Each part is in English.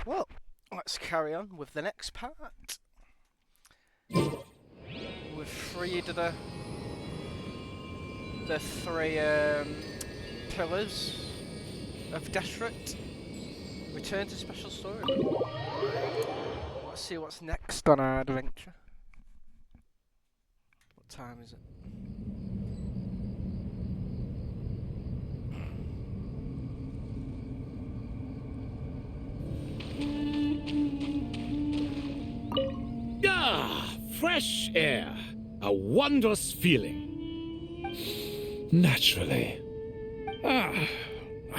Well, let's carry on with the next part. We've freed the three pillars of Desperate. Return to special story. Let's see what's next on our adventure. What time is it? Ah, fresh air. A wondrous feeling. Naturally. I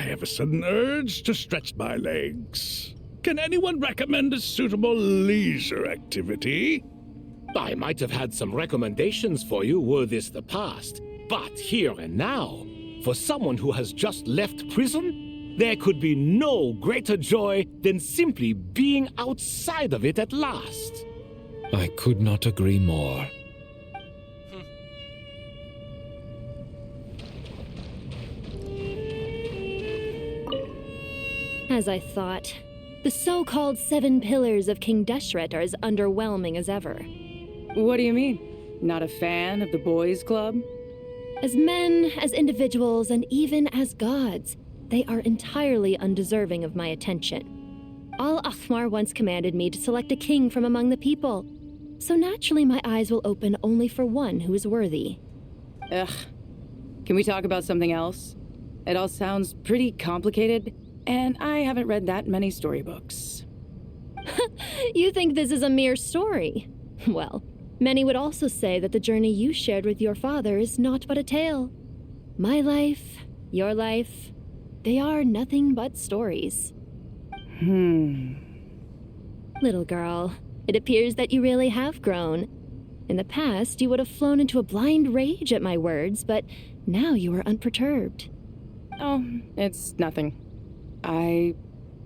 have a sudden urge to stretch my legs. Can anyone recommend a suitable leisure activity? I might have had some recommendations for you were this the past, but here and now, for someone who has just left prison, there could be no greater joy than simply being outside of it at last. I could not agree more. As I thought, the so-called 7 pillars of King Deshret are as underwhelming as ever. What do you mean? Not a fan of the boys' club? As men, as individuals, and even as gods, they are entirely undeserving of my attention. Al-Akhmar once commanded me to select a king from among the people, so naturally my eyes will open only for one who is worthy. Ugh. Can we talk about something else? It all sounds pretty complicated, and I haven't read that many storybooks. You think this is a mere story? Well, many would also say that the journey you shared with your father is naught but a tale. My life, your life, they are nothing but stories. Little girl, it appears that you really have grown. In the past, you would have flown into a blind rage at my words, but now you are unperturbed. Oh, it's nothing. I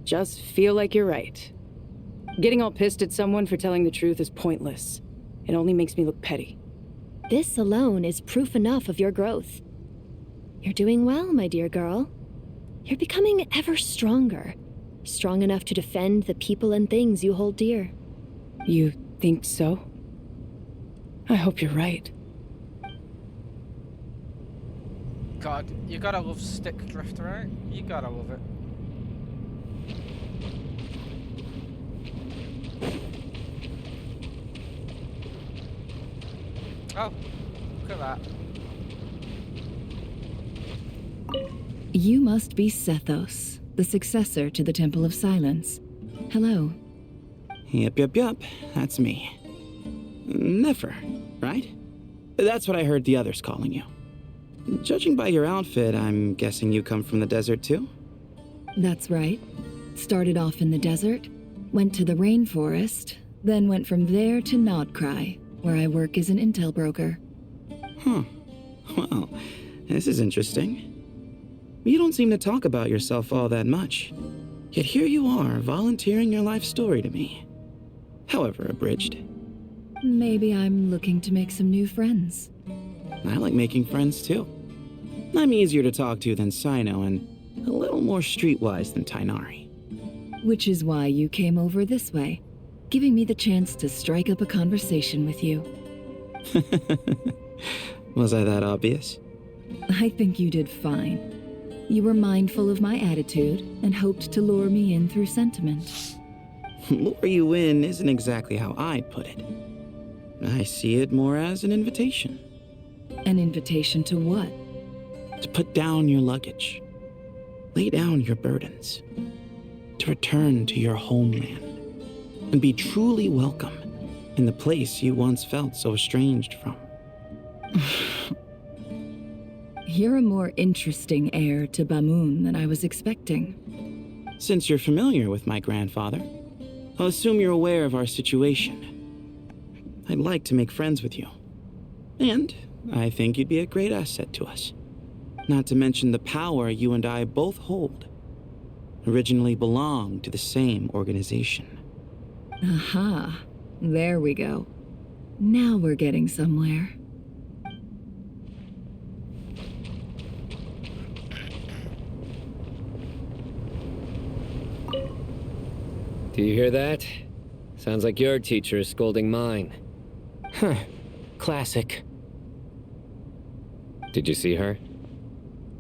just feel like you're right. Getting all pissed at someone for telling the truth is pointless. It only makes me look petty. This alone is proof enough of your growth. You're doing well, my dear girl. You're becoming ever stronger. Strong enough to defend the people and things you hold dear. You think so? I hope you're right. God, you gotta love Stick Drift, right? You gotta love it. Oh, look at that. You must be Sethos, the successor to the Temple of Silence. Hello. Yep, that's me. Nefer, right? That's what I heard the others calling you. Judging by your outfit, I'm guessing you come from the desert too? That's right. Started off in the desert, went to the rainforest, then went from there to Nodcry, where I work as an intel broker. Huh. Well, this is interesting. You don't seem to talk about yourself all that much. Yet here you are, volunteering your life story to me. However abridged. Maybe I'm looking to make some new friends. I like making friends too. I'm easier to talk to than Sino and a little more streetwise than Tainari. Which is why you came over this way, giving me the chance to strike up a conversation with you. Was I that obvious? I think you did fine. You were mindful of my attitude and hoped to lure me in through sentiment. Lure you in isn't exactly how I'd put it. I see it more as an invitation. An invitation to what? To put down your luggage. Lay down your burdens. To return to your homeland. And be truly welcome in the place you once felt so estranged from. You're a more interesting heir to Bamun than I was expecting. Since you're familiar with my grandfather, I'll assume you're aware of our situation. I'd like to make friends with you. And I think you'd be a great asset to us. Not to mention the power you and I both hold. Originally belonged to the same organization. Aha, there we go. Now we're getting somewhere. Do you hear that? Sounds like your teacher is scolding mine. Huh. Classic. Did you see her?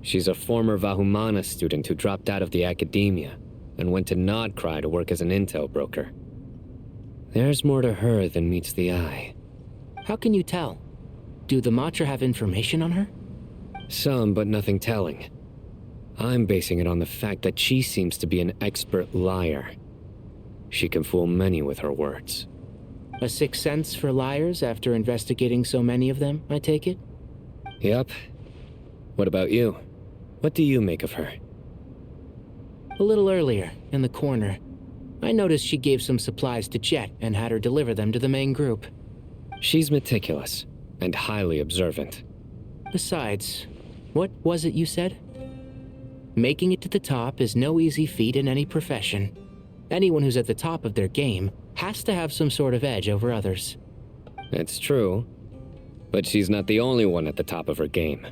She's a former Vahumana student who dropped out of the academia and went to Nodcry to work as an intel broker. There's more to her than meets the eye. How can you tell? Do the Matra have information on her? Some, but nothing telling. I'm basing it on the fact that she seems to be an expert liar. She can fool many with her words. A sixth sense for liars after investigating so many of them, I take it? Yep. What about you? What do you make of her? A little earlier, in the corner, I noticed she gave some supplies to Jet and had her deliver them to the main group. She's meticulous and highly observant. Besides, what was it you said? Making it to the top is no easy feat in any profession. Anyone who's at the top of their game has to have some sort of edge over others. It's true, but she's not the only one at the top of her game.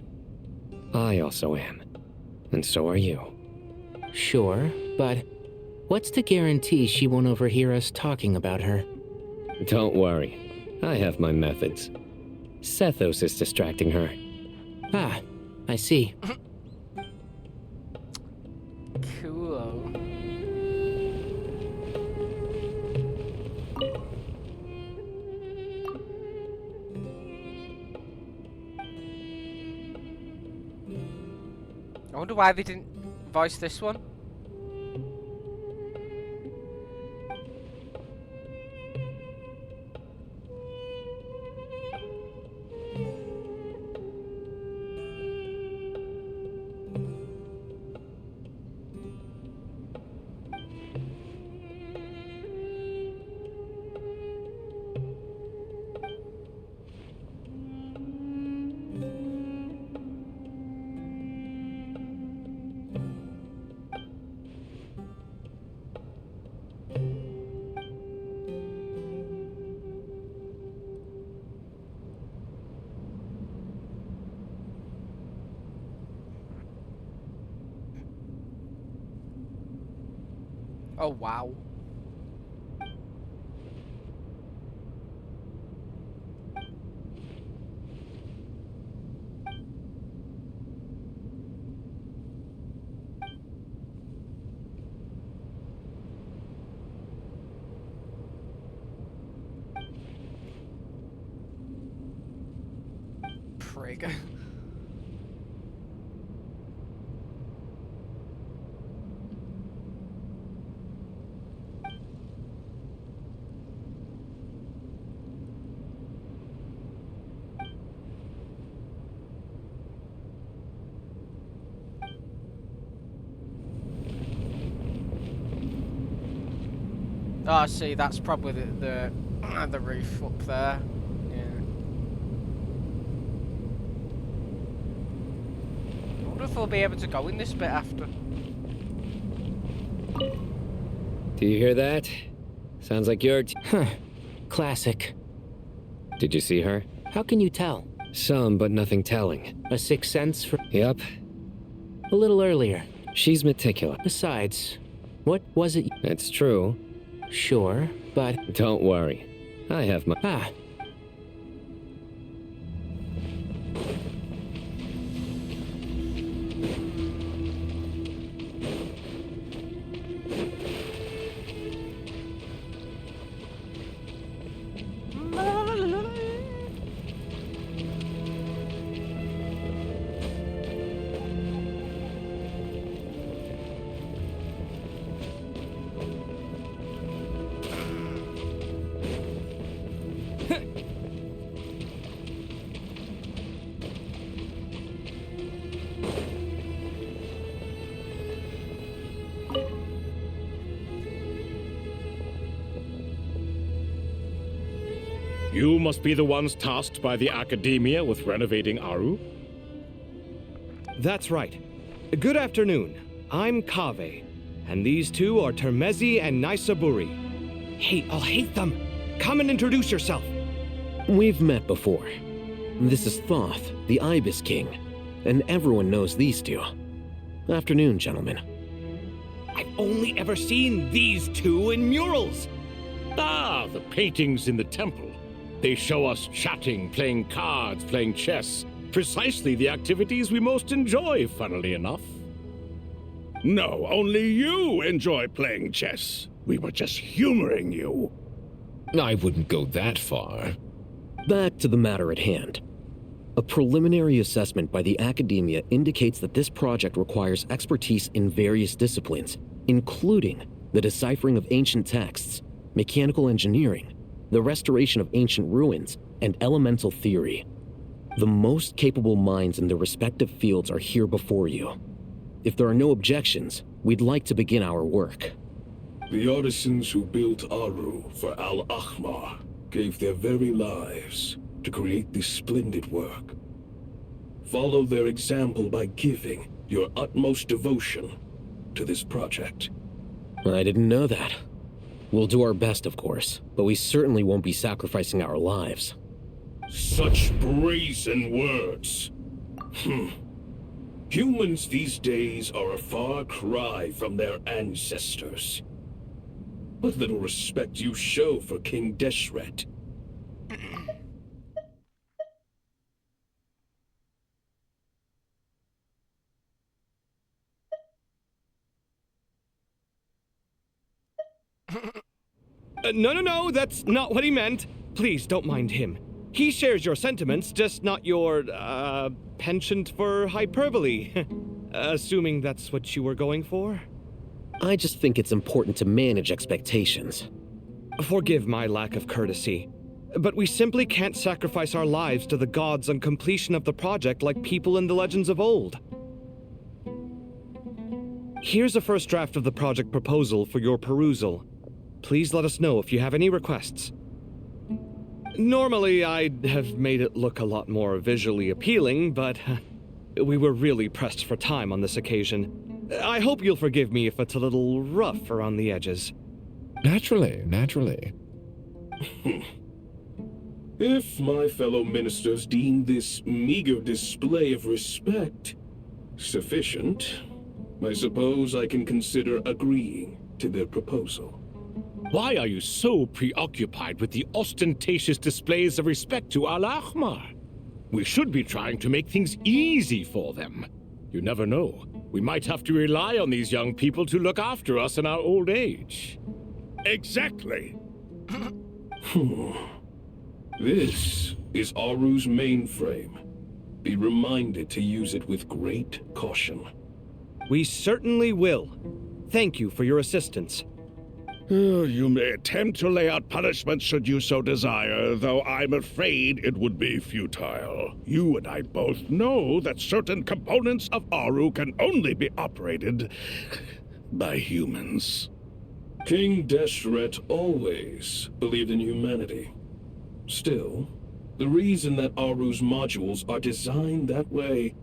I also am, and so are you. Sure, but what's to guarantee she won't overhear us talking about her? Don't worry, I have my methods. Sethos is distracting her. Ah, I see. Cool. I wonder why they didn't voice this one. Oh wow. Prig. Oh, I see. That's probably the roof up there. Yeah. I wonder if we'll be able to go in this bit after. Do you hear that? Sounds like your Huh. Classic. Did you see her? How can you tell? Some, but nothing telling. A sixth sense for... Yep. A little earlier. She's meticulous. Besides, what was it? It's true. Sure, but... Don't worry. I have my... Ah. You must be the ones tasked by the Academia with renovating Aru? That's right. Good afternoon. I'm Kaveh, and these two are Termezi and Naisaburi. Hey, I'll hate them. Come and introduce yourself. We've met before. This is Thoth, the Ibis King, and everyone knows these two. Afternoon, gentlemen. I've only ever seen these two in murals. Ah, the paintings in the temple. They show us chatting, playing cards, playing chess. Precisely the activities we most enjoy, funnily enough. No, only you enjoy playing chess. We were just humoring you. I wouldn't go that far. Back to the matter at hand. A preliminary assessment by the academia indicates that this project requires expertise in various disciplines, including the deciphering of ancient texts, mechanical engineering, the restoration of ancient ruins, and elemental theory. The most capable minds in their respective fields are here before you. If there are no objections, we'd like to begin our work. The artisans who built Aru for Al-Ahmar gave their very lives to create this splendid work. Follow their example by giving your utmost devotion to this project. I didn't know that. We'll do our best, of course, but we certainly won't be sacrificing our lives. Such brazen words. Humans these days are a far cry from their ancestors. What little respect you show for King Deshret. No, that's not what he meant. Please don't mind him. He shares your sentiments, just not your, penchant for hyperbole. Assuming that's what you were going for? I just think it's important to manage expectations. Forgive my lack of courtesy, but we simply can't sacrifice our lives to the gods on completion of the project like people in the legends of old. Here's a first draft of the project proposal for your perusal. Please let us know if you have any requests. Normally, I'd have made it look a lot more visually appealing, but we were really pressed for time on this occasion. I hope you'll forgive me if it's a little rough around the edges. Naturally. If my fellow ministers deem this meager display of respect sufficient, I suppose I can consider agreeing to their proposal. Why are you so preoccupied with the ostentatious displays of respect to Al-Ahmar? We should be trying to make things easy for them. You never know. We might have to rely on these young people to look after us in our old age. Exactly. This is Aru's mainframe. Be reminded to use it with great caution. We certainly will. Thank you for your assistance. You may attempt to lay out punishment should you so desire, though I'm afraid it would be futile. You and I both know that certain components of Aru can only be operated by humans. King Deshret always believed in humanity. Still, the reason that Aru's modules are designed that way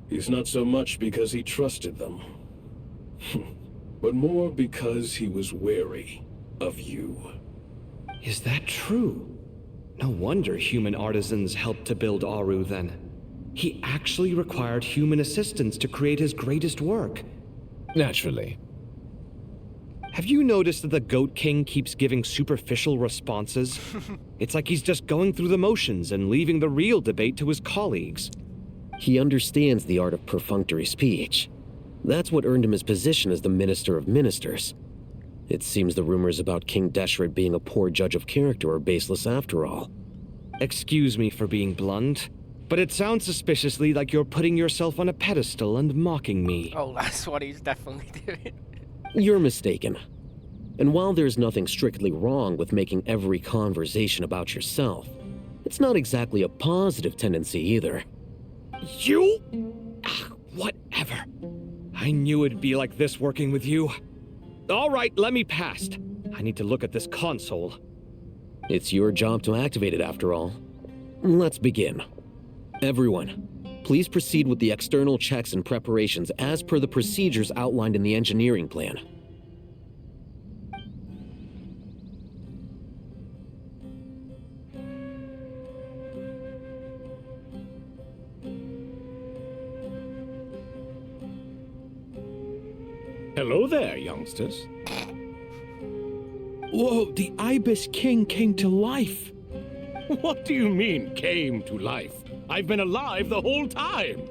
is not so much because he trusted them, but more because he was wary of you. Is that true? No wonder human artisans helped to build Aru then. He actually required human assistance to create his greatest work. Naturally. Have you noticed that the Goat King keeps giving superficial responses? It's like he's just going through the motions and leaving the real debate to his colleagues. He understands the art of perfunctory speech. That's what earned him his position as the Minister of Ministers. It seems the rumors about King Deshret being a poor judge of character are baseless after all. Excuse me for being blunt, but it sounds suspiciously like you're putting yourself on a pedestal and mocking me. Oh, that's what he's definitely doing. You're mistaken. And while there's nothing strictly wrong with making every conversation about yourself, it's not exactly a positive tendency either. You? Whatever. I knew it'd be like this working with you. All right, let me past. I need to look at this console. It's your job to activate it after all. Let's begin. Everyone, please proceed with the external checks and preparations as per the procedures outlined in the engineering plan. Hello there, youngsters. Whoa, the Ibis King came to life. What do you mean, came to life? I've been alive the whole time.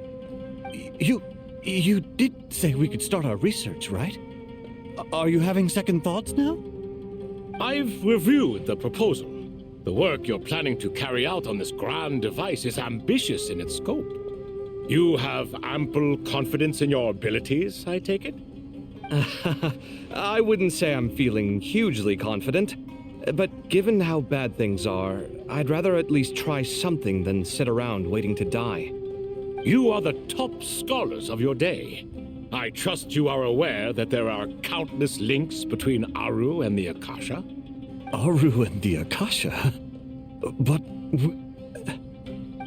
You did say we could start our research, right? Are you having second thoughts now? I've reviewed the proposal. The work you're planning to carry out on this grand device is ambitious in its scope. You have ample confidence in your abilities, I take it? I wouldn't say I'm feeling hugely confident, but given how bad things are, I'd rather at least try something than sit around waiting to die. You are the top scholars of your day. I trust you are aware that there are countless links between Aru and the Akasha. Aru and the Akasha? But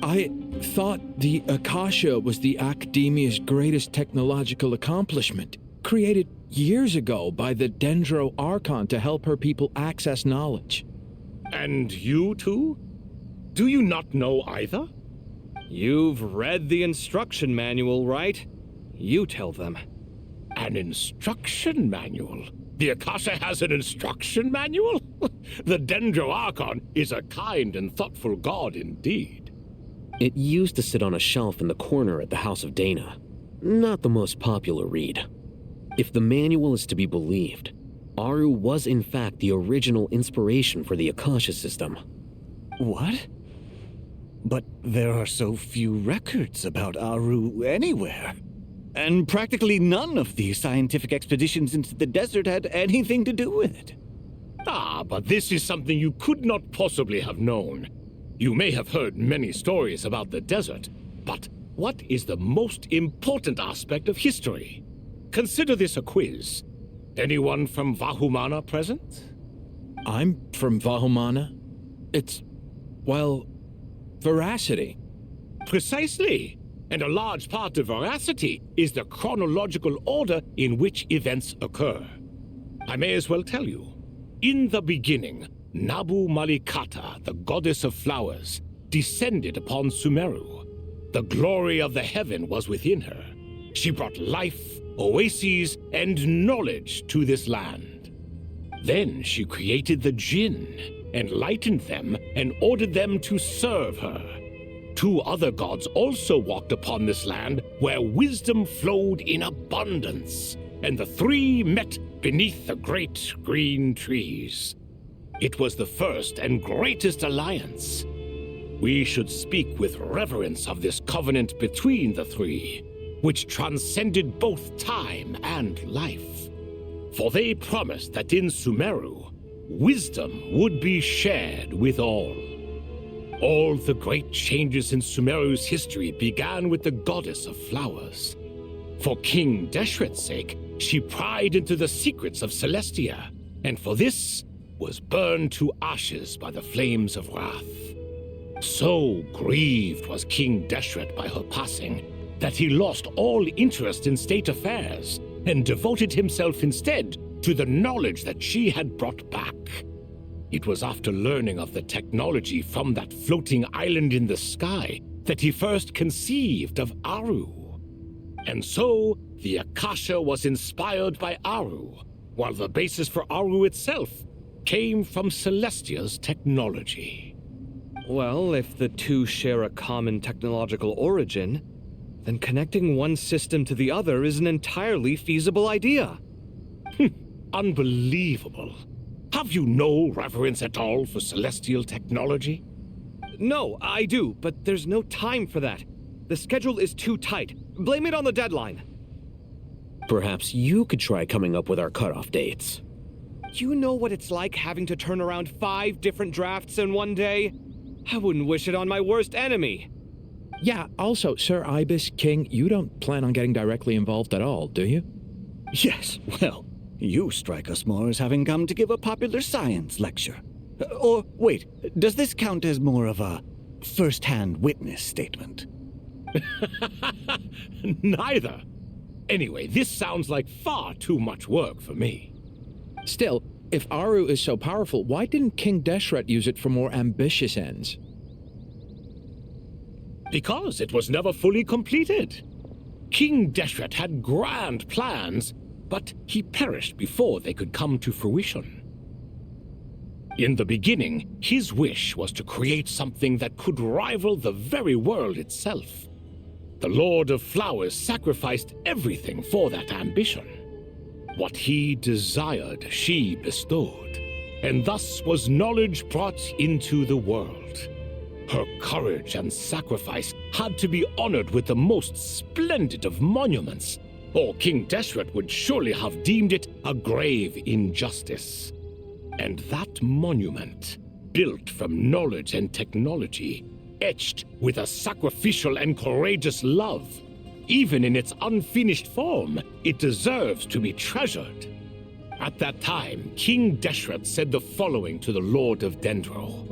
I thought the Akasha was the Academia's greatest technological accomplishment, created years ago by the Dendro Archon to help her people access knowledge. And you too? Do you not know either? You've read the instruction manual, right? You tell them. An instruction manual? The Akasha has an instruction manual? The Dendro Archon is a kind and thoughtful god indeed. It used to sit on a shelf in the corner at the House of Dana. Not the most popular read. If the manual is to be believed, Aru was in fact the original inspiration for the Akasha system. what? But there are so few records about Aru anywhere. And practically none of these scientific expeditions into the desert had anything to do with it. Ah, but this is something you could not possibly have known. You may have heard many stories about the desert, but what is the most important aspect of history? Consider this a quiz. Anyone from Vahumana present? I'm from Vahumana. It's, well, veracity. Precisely. And a large part of veracity is the chronological order in which events occur. I may as well tell you. In the beginning, Nabu Malikata, the goddess of flowers, descended upon Sumeru. The glory of the heaven was within her. She brought life, oases, and knowledge to this land. Then she created the Jinn, enlightened them, and ordered them to serve her. Two other gods also walked upon this land where wisdom flowed in abundance, and the three met beneath the great green trees. It was the first and greatest alliance. We should speak with reverence of this covenant between the three, which transcended both time and life. For they promised that in Sumeru, wisdom would be shared with all. All the great changes in Sumeru's history began with the goddess of flowers. For King Deshret's sake, she pried into the secrets of Celestia, and for this was burned to ashes by the flames of wrath. So grieved was King Deshret by her passing that he lost all interest in state affairs and devoted himself instead to the knowledge that she had brought back. It was after learning of the technology from that floating island in the sky that he first conceived of Aru. And so, the Akasha was inspired by Aru, while the basis for Aru itself came from Celestia's technology. Well, if the two share a common technological origin, then connecting one system to the other is an entirely feasible idea. Unbelievable. Have you no reverence at all for celestial technology? No, I do, but there's no time for that. The schedule is too tight. Blame it on the deadline. Perhaps you could try coming up with our cutoff dates. You know what it's like having to turn around 5 different drafts in one day? I wouldn't wish it on my worst enemy. Yeah, also, Sir Ibis King, you don't plan on getting directly involved at all, do you? Yes, well, you strike us more as having come to give a popular science lecture. Or, wait, does this count as more of a first-hand witness statement? Neither. Anyway, this sounds like far too much work for me. Still, if Aru is so powerful, why didn't King Deshret use it for more ambitious ends? Because it was never fully completed. King Deshret had grand plans, but he perished before they could come to fruition. In the beginning, his wish was to create something that could rival the very world itself. The Lord of Flowers sacrificed everything for that ambition. What he desired, she bestowed, and thus was knowledge brought into the world. Her courage and sacrifice had to be honored with the most splendid of monuments, or King Deshret would surely have deemed it a grave injustice. And that monument, built from knowledge and technology, etched with a sacrificial and courageous love, even in its unfinished form, it deserves to be treasured. At that time, King Deshret said the following to the Lord of Dendro: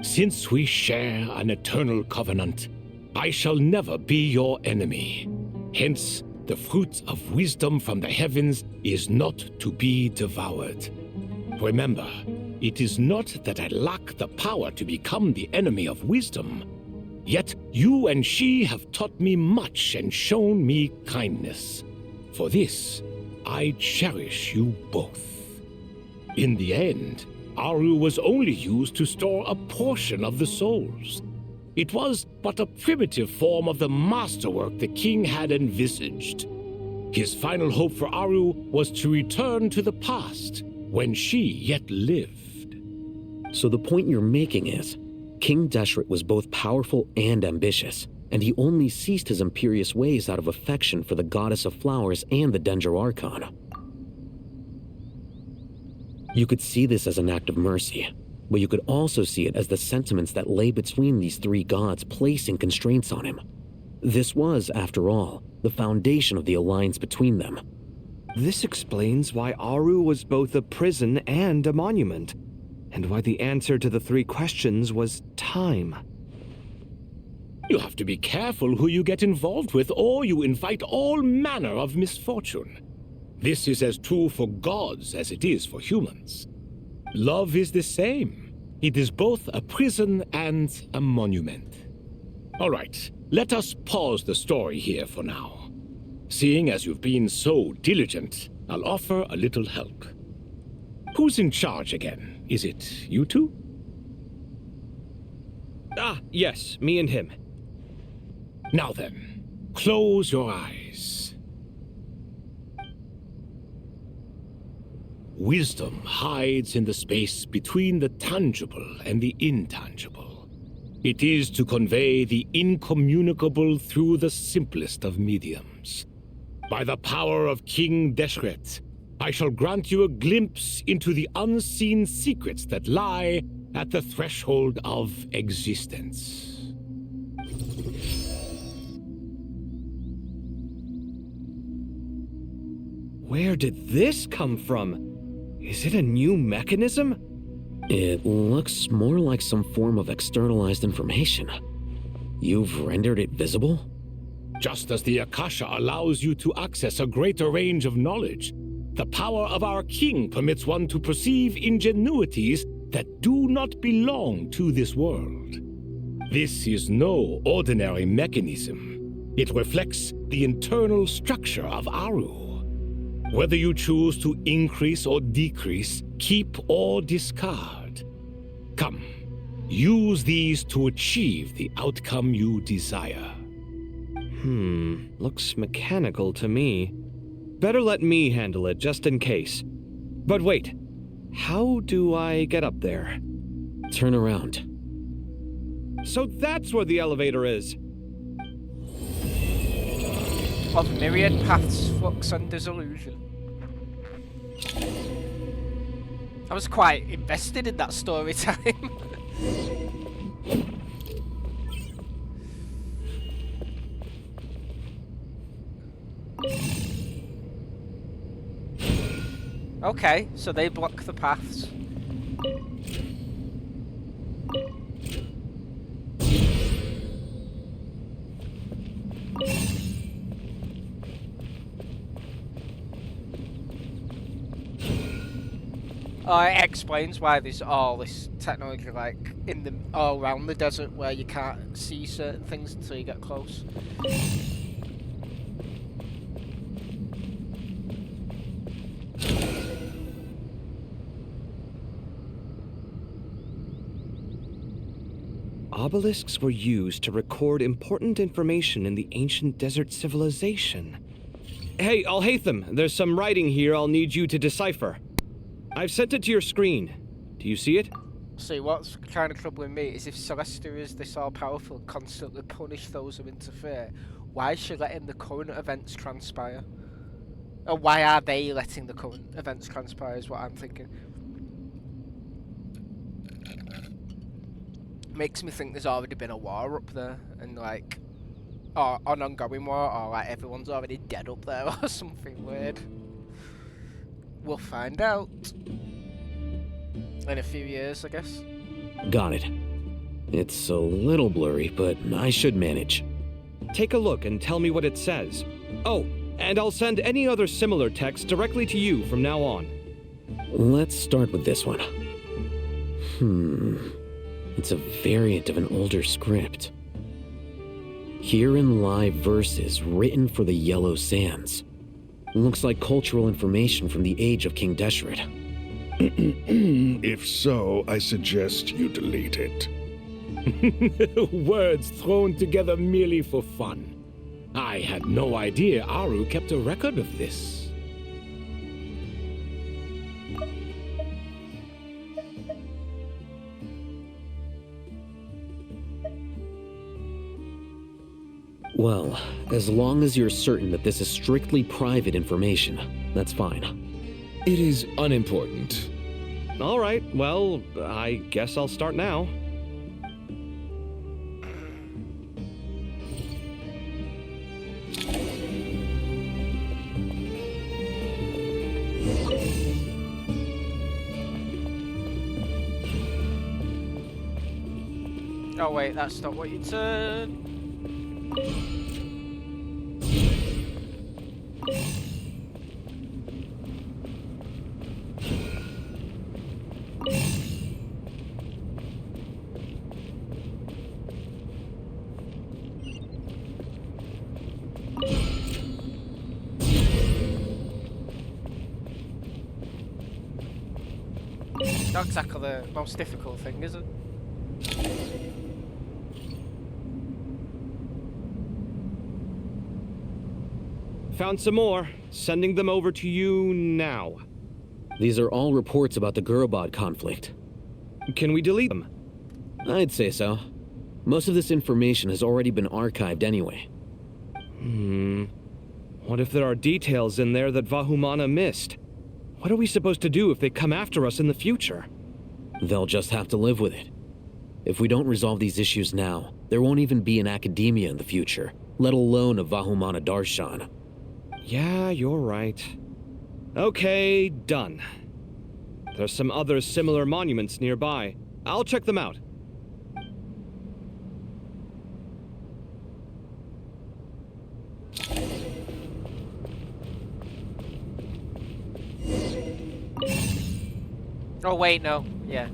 "Since we share an eternal covenant, I shall never be your enemy. Hence, the fruit of wisdom from the heavens is not to be devoured. Remember, it is not that I lack the power to become the enemy of wisdom. Yet you and she have taught me much and shown me kindness. For this, I cherish you both." In the end, Aru was only used to store a portion of the souls. It was but a primitive form of the masterwork the king had envisaged. His final hope for Aru was to return to the past, when she yet lived. So the point you're making is, King Deshret was both powerful and ambitious, and he only ceased his imperious ways out of affection for the Goddess of Flowers and the Dendro Archon. You could see this as an act of mercy, but you could also see it as the sentiments that lay between these three gods placing constraints on him. This was, after all, the foundation of the alliance between them. This explains why Aru was both a prison and a monument, and why the answer to the three questions was time. You have to be careful who you get involved with, or you invite all manner of misfortune. This is as true for gods as it is for humans. Love is the same. It is both a prison and a monument. All right, let us pause the story here for now. Seeing as you've been so diligent, I'll offer a little help. Who's in charge again? Is it you two? Ah, yes, me and him. Now then, close your eyes. Wisdom hides in the space between the tangible and the intangible. It is to convey the incommunicable through the simplest of mediums. By the power of King Deshret, I shall grant you a glimpse into the unseen secrets that lie at the threshold of existence. Where did this come from? Is it a new mechanism? It looks more like some form of externalized information. You've rendered it visible? Just as the Akasha allows you to access a greater range of knowledge, the power of our king permits one to perceive ingenuities that do not belong to this world. This is no ordinary mechanism. It reflects the internal structure of Aru. Whether you choose to increase or decrease, keep or discard. Come, use these to achieve the outcome you desire. Looks mechanical to me. Better let me handle it, just in case. But wait, how do I get up there? Turn around. So that's where the elevator is. Of myriad paths, flux and disillusion. I was quite invested in that story time. Okay, so they block the paths. Oh, it explains why there's all this technology like in the all around the desert where you can't see certain things until you get close. Obelisks were used to record important information in the ancient desert civilization. Hey, Alhaitham, there's some writing here I'll need you to decipher. I've sent it to your screen. Do you see it? See, what's kind of troubling me is if Celestia is this all-powerful and constantly punish those who interfere, why is she letting the current events transpire? Or why are they letting the current events transpire is what I'm thinking. Makes me think there's already been a war up there, and like, or an ongoing war, or like everyone's already dead up there or something weird. We'll find out. In a few years, I guess. Got it. It's a little blurry, but I should manage. Take a look and tell me what it says. Oh, and I'll send any other similar text directly to you from now on. Let's start with this one. It's a variant of an older script. Herein lie verses written for the Yellow Sands. Looks like cultural information from the age of King Deshret. If so, I suggest you delete it. Words thrown together merely for fun. I had no idea Aru kept a record of this. Well, as long as you're certain that this is strictly private information, that's fine. It is unimportant. All right, well, I guess I'll start now. Oh wait, that's not what you said. Not exactly the most difficult thing, is it? Found some more. Sending them over to you now. These are all reports about the Gurubad conflict. Can we delete them? I'd say so. Most of this information has already been archived anyway. What if there are details in there that Vahumana missed? What are we supposed to do if they come after us in the future? They'll just have to live with it. If we don't resolve these issues now, there won't even be an academia in the future, let alone a Vahumana Darshan. Yeah, you're right. Okay, done. There's some other similar monuments nearby. I'll check them out. Oh wait, no. Yeah.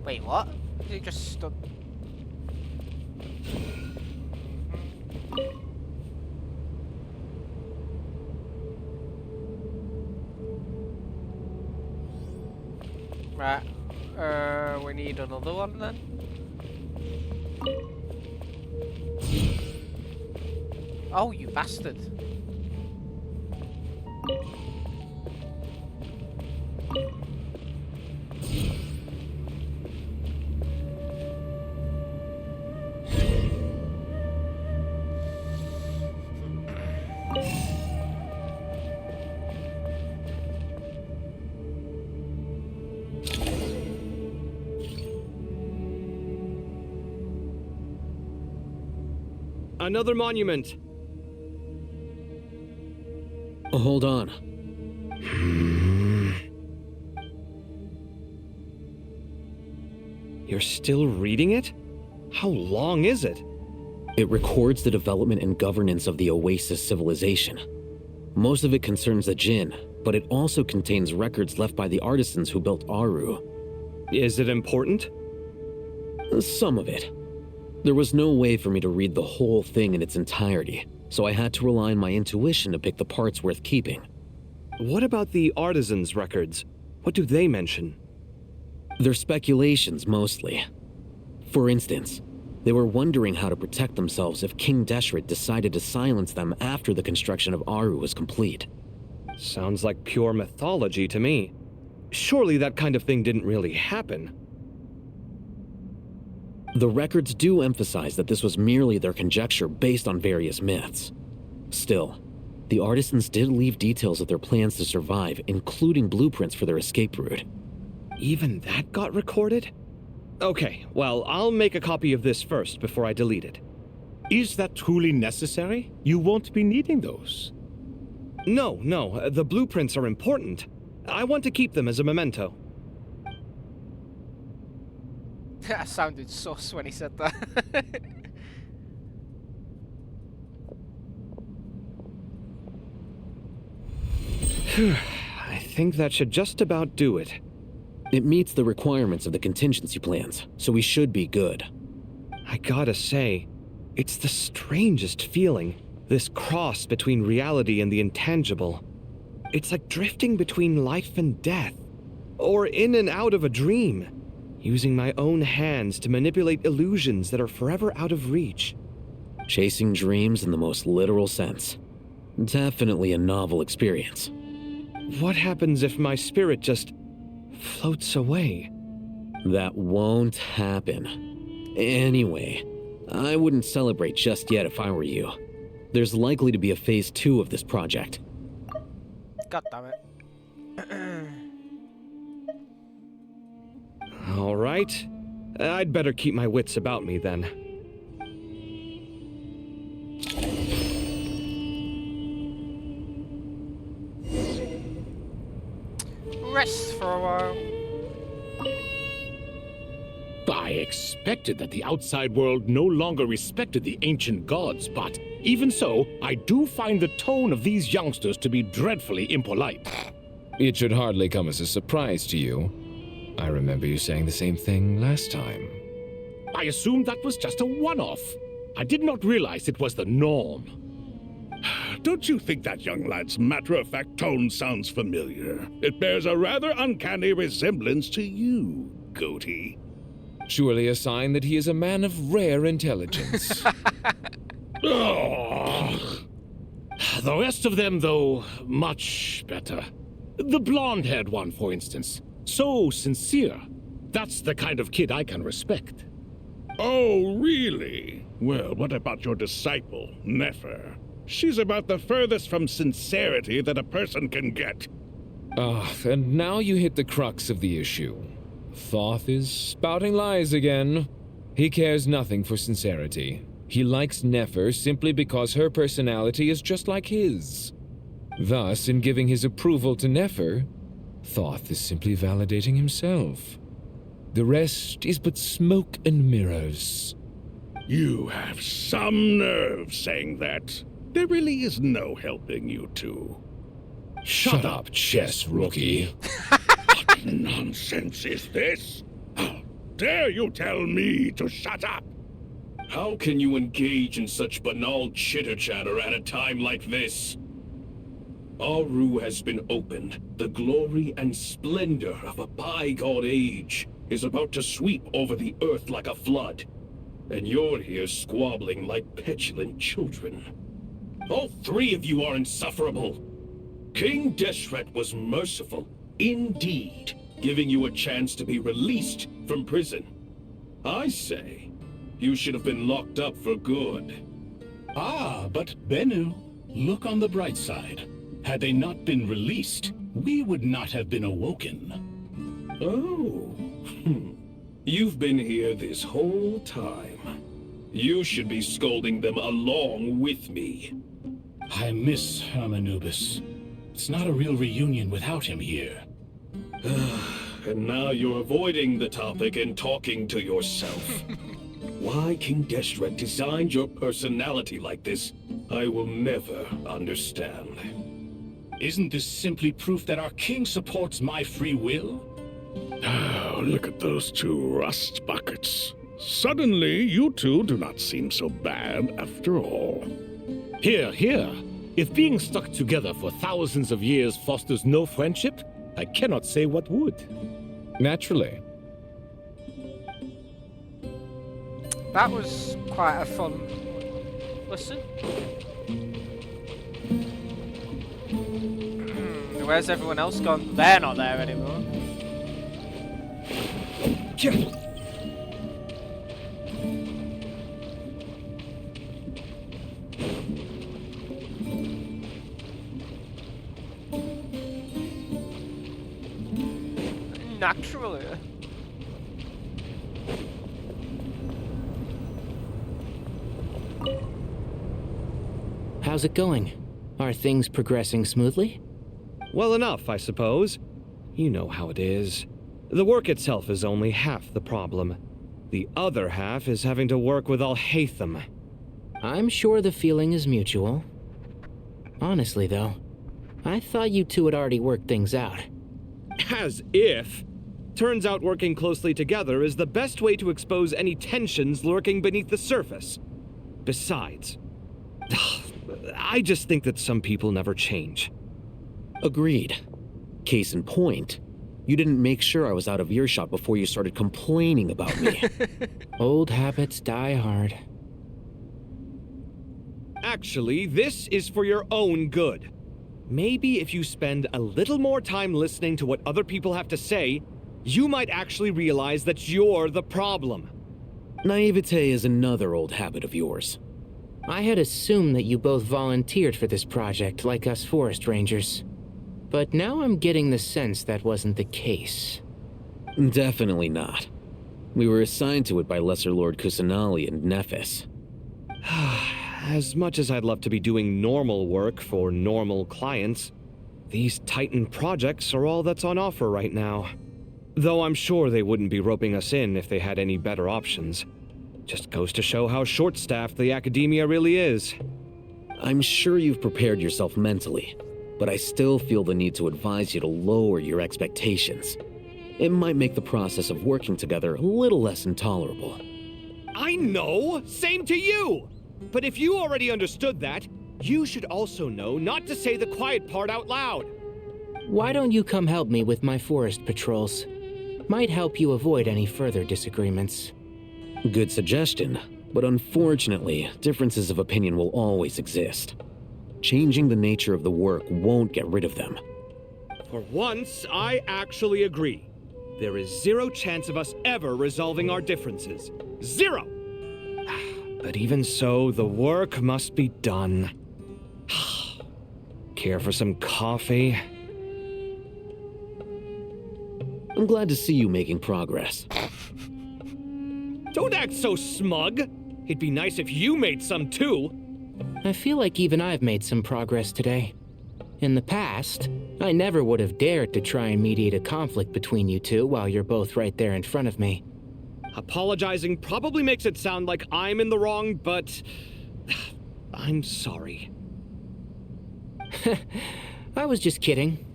Wait, what? You just stood. Right. We need another one then. Oh, you bastard. Another monument. Hold on. You're still reading it? How long is it? It records the development and governance of the Oasis civilization. Most of it concerns the Jinn, but it also contains records left by the artisans who built Aru. Is it important? Some of it. There was no way for me to read the whole thing in its entirety, so I had to rely on my intuition to pick the parts worth keeping. What about the artisans' records? What do they mention? They're speculations, mostly. For instance, they were wondering how to protect themselves if King Deshret decided to silence them after the construction of Aru was complete. Sounds like pure mythology to me. Surely that kind of thing didn't really happen. The records do emphasize that this was merely their conjecture based on various myths. Still, the artisans did leave details of their plans to survive, including blueprints for their escape route. Even that got recorded? Okay, well, I'll make a copy of this first before I delete it. Is that truly necessary? You won't be needing those. No, the blueprints are important. I want to keep them as a memento. That sounded sus when he said that. I think that should just about do it. It meets the requirements of the contingency plans, so we should be good. I gotta say, it's the strangest feeling, this cross between reality and the intangible. It's like drifting between life and death, or in and out of a dream, using my own hands to manipulate illusions that are forever out of reach. Chasing dreams in the most literal sense. Definitely a novel experience. What happens if my spirit just floats away? That won't happen. Anyway, I wouldn't celebrate just yet if I were you. There's likely to be a phase 2 of this project. God damn it. All right. I'd better keep my wits about me then. Rest for a while. I expected that the outside world no longer respected the ancient gods, but even so, I do find the tone of these youngsters to be dreadfully impolite. It should hardly come as a surprise to you. I remember you saying the same thing last time. I assumed that was just a one-off. I did not realize it was the norm. Don't you think that young lad's matter-of-fact tone sounds familiar? It bears a rather uncanny resemblance to you, Goatee. Surely a sign that he is a man of rare intelligence. Oh. The rest of them, though, much better. The blonde-haired one, for instance. So sincere. That's the kind of kid I can respect. Oh, really? Well, what about your disciple, Nefer? She's about the furthest from sincerity that a person can get. And now you hit the crux of the issue. Thoth is spouting lies again. He cares nothing for sincerity. He likes Nefer simply because her personality is just like his. Thus, in giving his approval to Nefer, Thoth is simply validating himself. The rest is but smoke and mirrors. You have some nerve saying that. There really is no helping you two. Shut up, chess rookie. What nonsense is this? How dare you tell me to shut up? How can you engage in such banal chitter-chatter at a time like this? Aru has been opened. The glory and splendor of a bygone age is about to sweep over the earth like a flood. And you're here squabbling like petulant children. All three of you are insufferable. King Deshret was merciful, indeed, giving you a chance to be released from prison. I say, you should have been locked up for good. Ah, but Bennu, look on the bright side. Had they not been released, we would not have been awoken. Oh, you've been here this whole time. You should be scolding them along with me. I miss Hermanubis. It's not a real reunion without him here. And now you're avoiding the topic and talking to yourself. Why King Deshret designed your personality like this, I will never understand. Isn't this simply proof that our king supports my free will? Oh, look at those two rust buckets. Suddenly, you two do not seem so bad after all. Here, here. If being stuck together for thousands of years fosters no friendship, I cannot say what would. Naturally. That was quite a fun listen. Where's everyone else gone? They're not there anymore. Naturally. How's it going? Are things progressing smoothly? Well enough, I suppose. You know how it is. The work itself is only half the problem. The other half is having to work with Al-Haytham. I'm sure the feeling is mutual. Honestly, though, I thought you two had already worked things out. As if. Turns out working closely together is the best way to expose any tensions lurking beneath the surface. Besides, I just think that some people never change. Agreed. Case in point, you didn't make sure I was out of earshot before you started complaining about me. Old habits die hard. Actually, this is for your own good. Maybe if you spend a little more time listening to what other people have to say, you might actually realize that you're the problem. Naivete is another old habit of yours. I had assumed that you both volunteered for this project like us forest rangers. But now I'm getting the sense that wasn't the case. Definitely not. We were assigned to it by Lesser Lord Kusanali and Nephis. As much as I'd love to be doing normal work for normal clients, these Titan projects are all that's on offer right now. Though I'm sure they wouldn't be roping us in if they had any better options. Just goes to show how short-staffed the academia really is. I'm sure you've prepared yourself mentally, but I still feel the need to advise you to lower your expectations. It might make the process of working together a little less intolerable. I know! Same to you! But if you already understood that, you should also know not to say the quiet part out loud. Why don't you come help me with my forest patrols? Might help you avoid any further disagreements. Good suggestion, but unfortunately, differences of opinion will always exist. Changing the nature of the work won't get rid of them. For once, I actually agree. There is zero chance of us ever resolving our differences. Zero! But even so, the work must be done. Care for some coffee? I'm glad to see you making progress. Don't act so smug! It'd be nice if you made some too! I feel like even I've made some progress today. In the past, I never would have dared to try and mediate a conflict between you two while you're both right there in front of me. Apologizing probably makes it sound like I'm in the wrong, but I'm sorry. I was just kidding.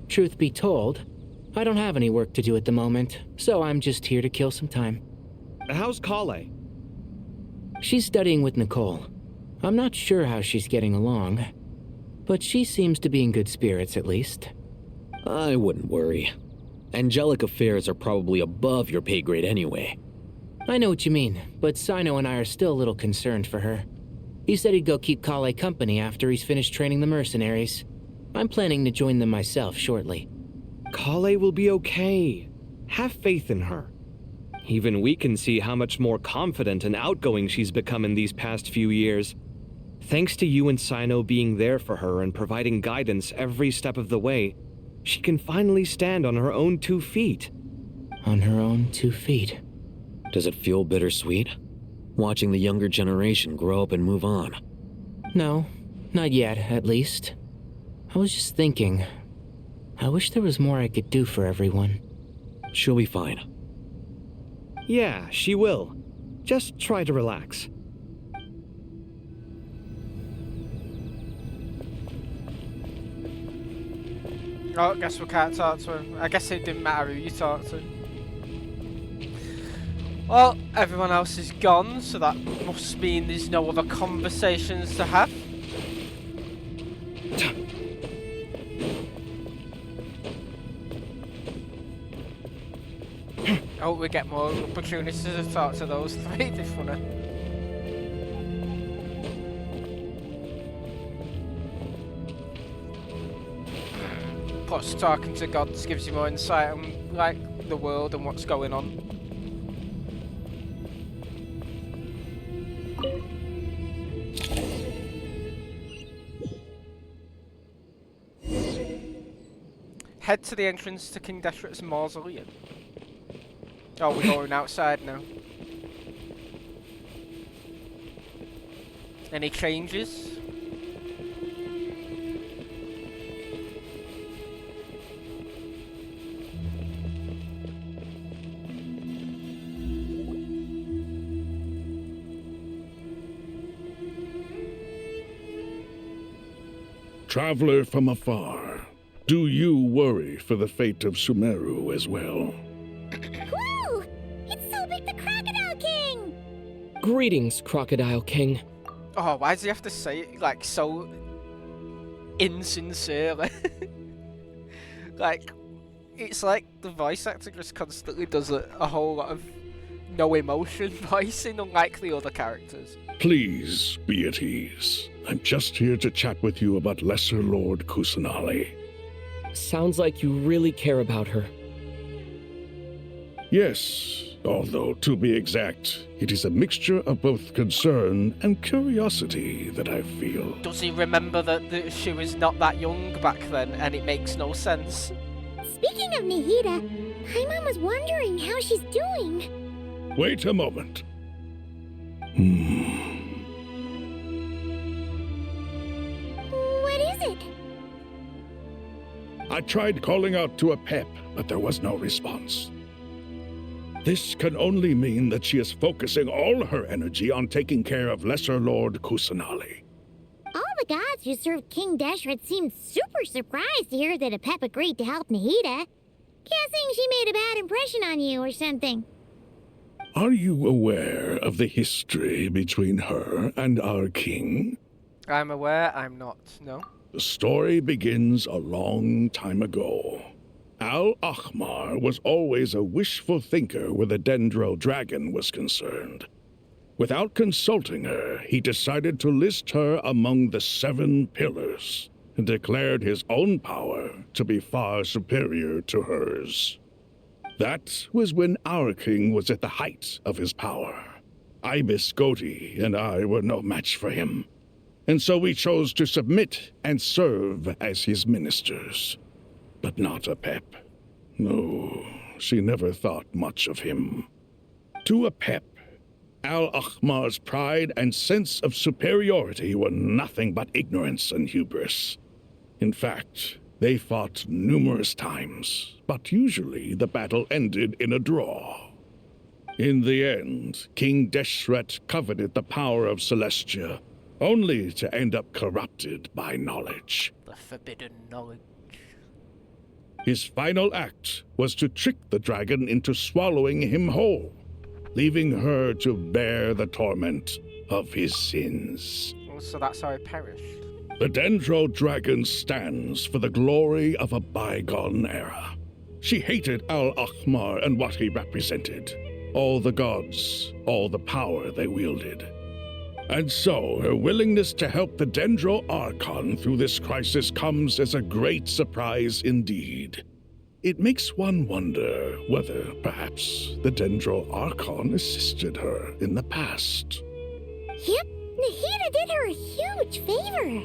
Truth be told, I don't have any work to do at the moment, so I'm just here to kill some time. How's Kale? She's studying with Nicole. I'm not sure how she's getting along, but she seems to be in good spirits at least. I wouldn't worry. Angelic affairs are probably above your pay grade anyway. I know what you mean, but Sino and I are still a little concerned for her. He said he'd go keep Kale company after he's finished training the mercenaries. I'm planning to join them myself shortly. Kale will be okay. Have faith in her. Even we can see how much more confident and outgoing she's become in these past few years. Thanks to you and Sino being there for her and providing guidance every step of the way, she can finally stand on her own 2 feet. On her own 2 feet. Does it feel bittersweet? Watching the younger generation grow up and move on? No, not yet, at least. I was just thinking, I wish there was more I could do for everyone. She'll be fine. Yeah, she will. Just try to relax. Oh, I guess we can't talk to him. I guess it didn't matter who you talked to. Well, everyone else is gone, so that must mean there's no other conversations to have. I hope we get more opportunities to talk to those three. They're funny. Plus, talking to gods gives you more insight on, like, the world and what's going on. Head to the entrance to King Deshret's mausoleum. Oh, we're going outside now. Any changes? Traveler from afar, do you worry for the fate of Sumeru as well? Whoa! It's Sobek the Crocodile King! Greetings, Crocodile King. Oh, why does he have to say it, like, so insincerely? Like, it's like the voice actor just constantly does a whole lot of no emotion voicing, unlike the other characters. Please be at ease. I'm just here to chat with you about Lesser Lord Kusanali. Sounds like you really care about her. Yes, although to be exact, it is a mixture of both concern and curiosity that I feel. Does he remember that she was not that young back then, and it makes no sense? Speaking of Nahida, Paimon was wondering how she's doing. Wait a moment. What is it? I tried calling out to Apep, but there was no response. This can only mean that she is focusing all her energy on taking care of Lesser Lord Kusanali. All the gods who served King Deshret seemed super surprised to hear that Apep agreed to help Nahida. Guessing she made a bad impression on you or something. Are you aware of the history between her and our king? I'm aware, I'm not, no. The story begins a long time ago. Al-Ahmar was always a wishful thinker where the Dendro dragon was concerned. Without consulting her, he decided to list her among the 7 pillars and declared his own power to be far superior to hers. That was when our king was at the height of his power. Ibis Goti and I were no match for him, and so we chose to submit and serve as his ministers. But not Apep. No, she never thought much of him. To Apep, Al-Ahmar's pride and sense of superiority were nothing but ignorance and hubris. In fact, they fought numerous times, but usually the battle ended in a draw. In the end, King Deshret coveted the power of Celestia, only to end up corrupted by knowledge. The forbidden knowledge. His final act was to trick the dragon into swallowing him whole, leaving her to bear the torment of his sins. Oh, so that's how he perished. The Dendro dragon stands for the glory of a bygone era. She hated Al-Ahmar and what he represented. All the gods, all the power they wielded. And so, her willingness to help the Dendro Archon through this crisis comes as a great surprise indeed. It makes one wonder whether, perhaps, the Dendro Archon assisted her in the past. Yep, Nahida did her a huge favor.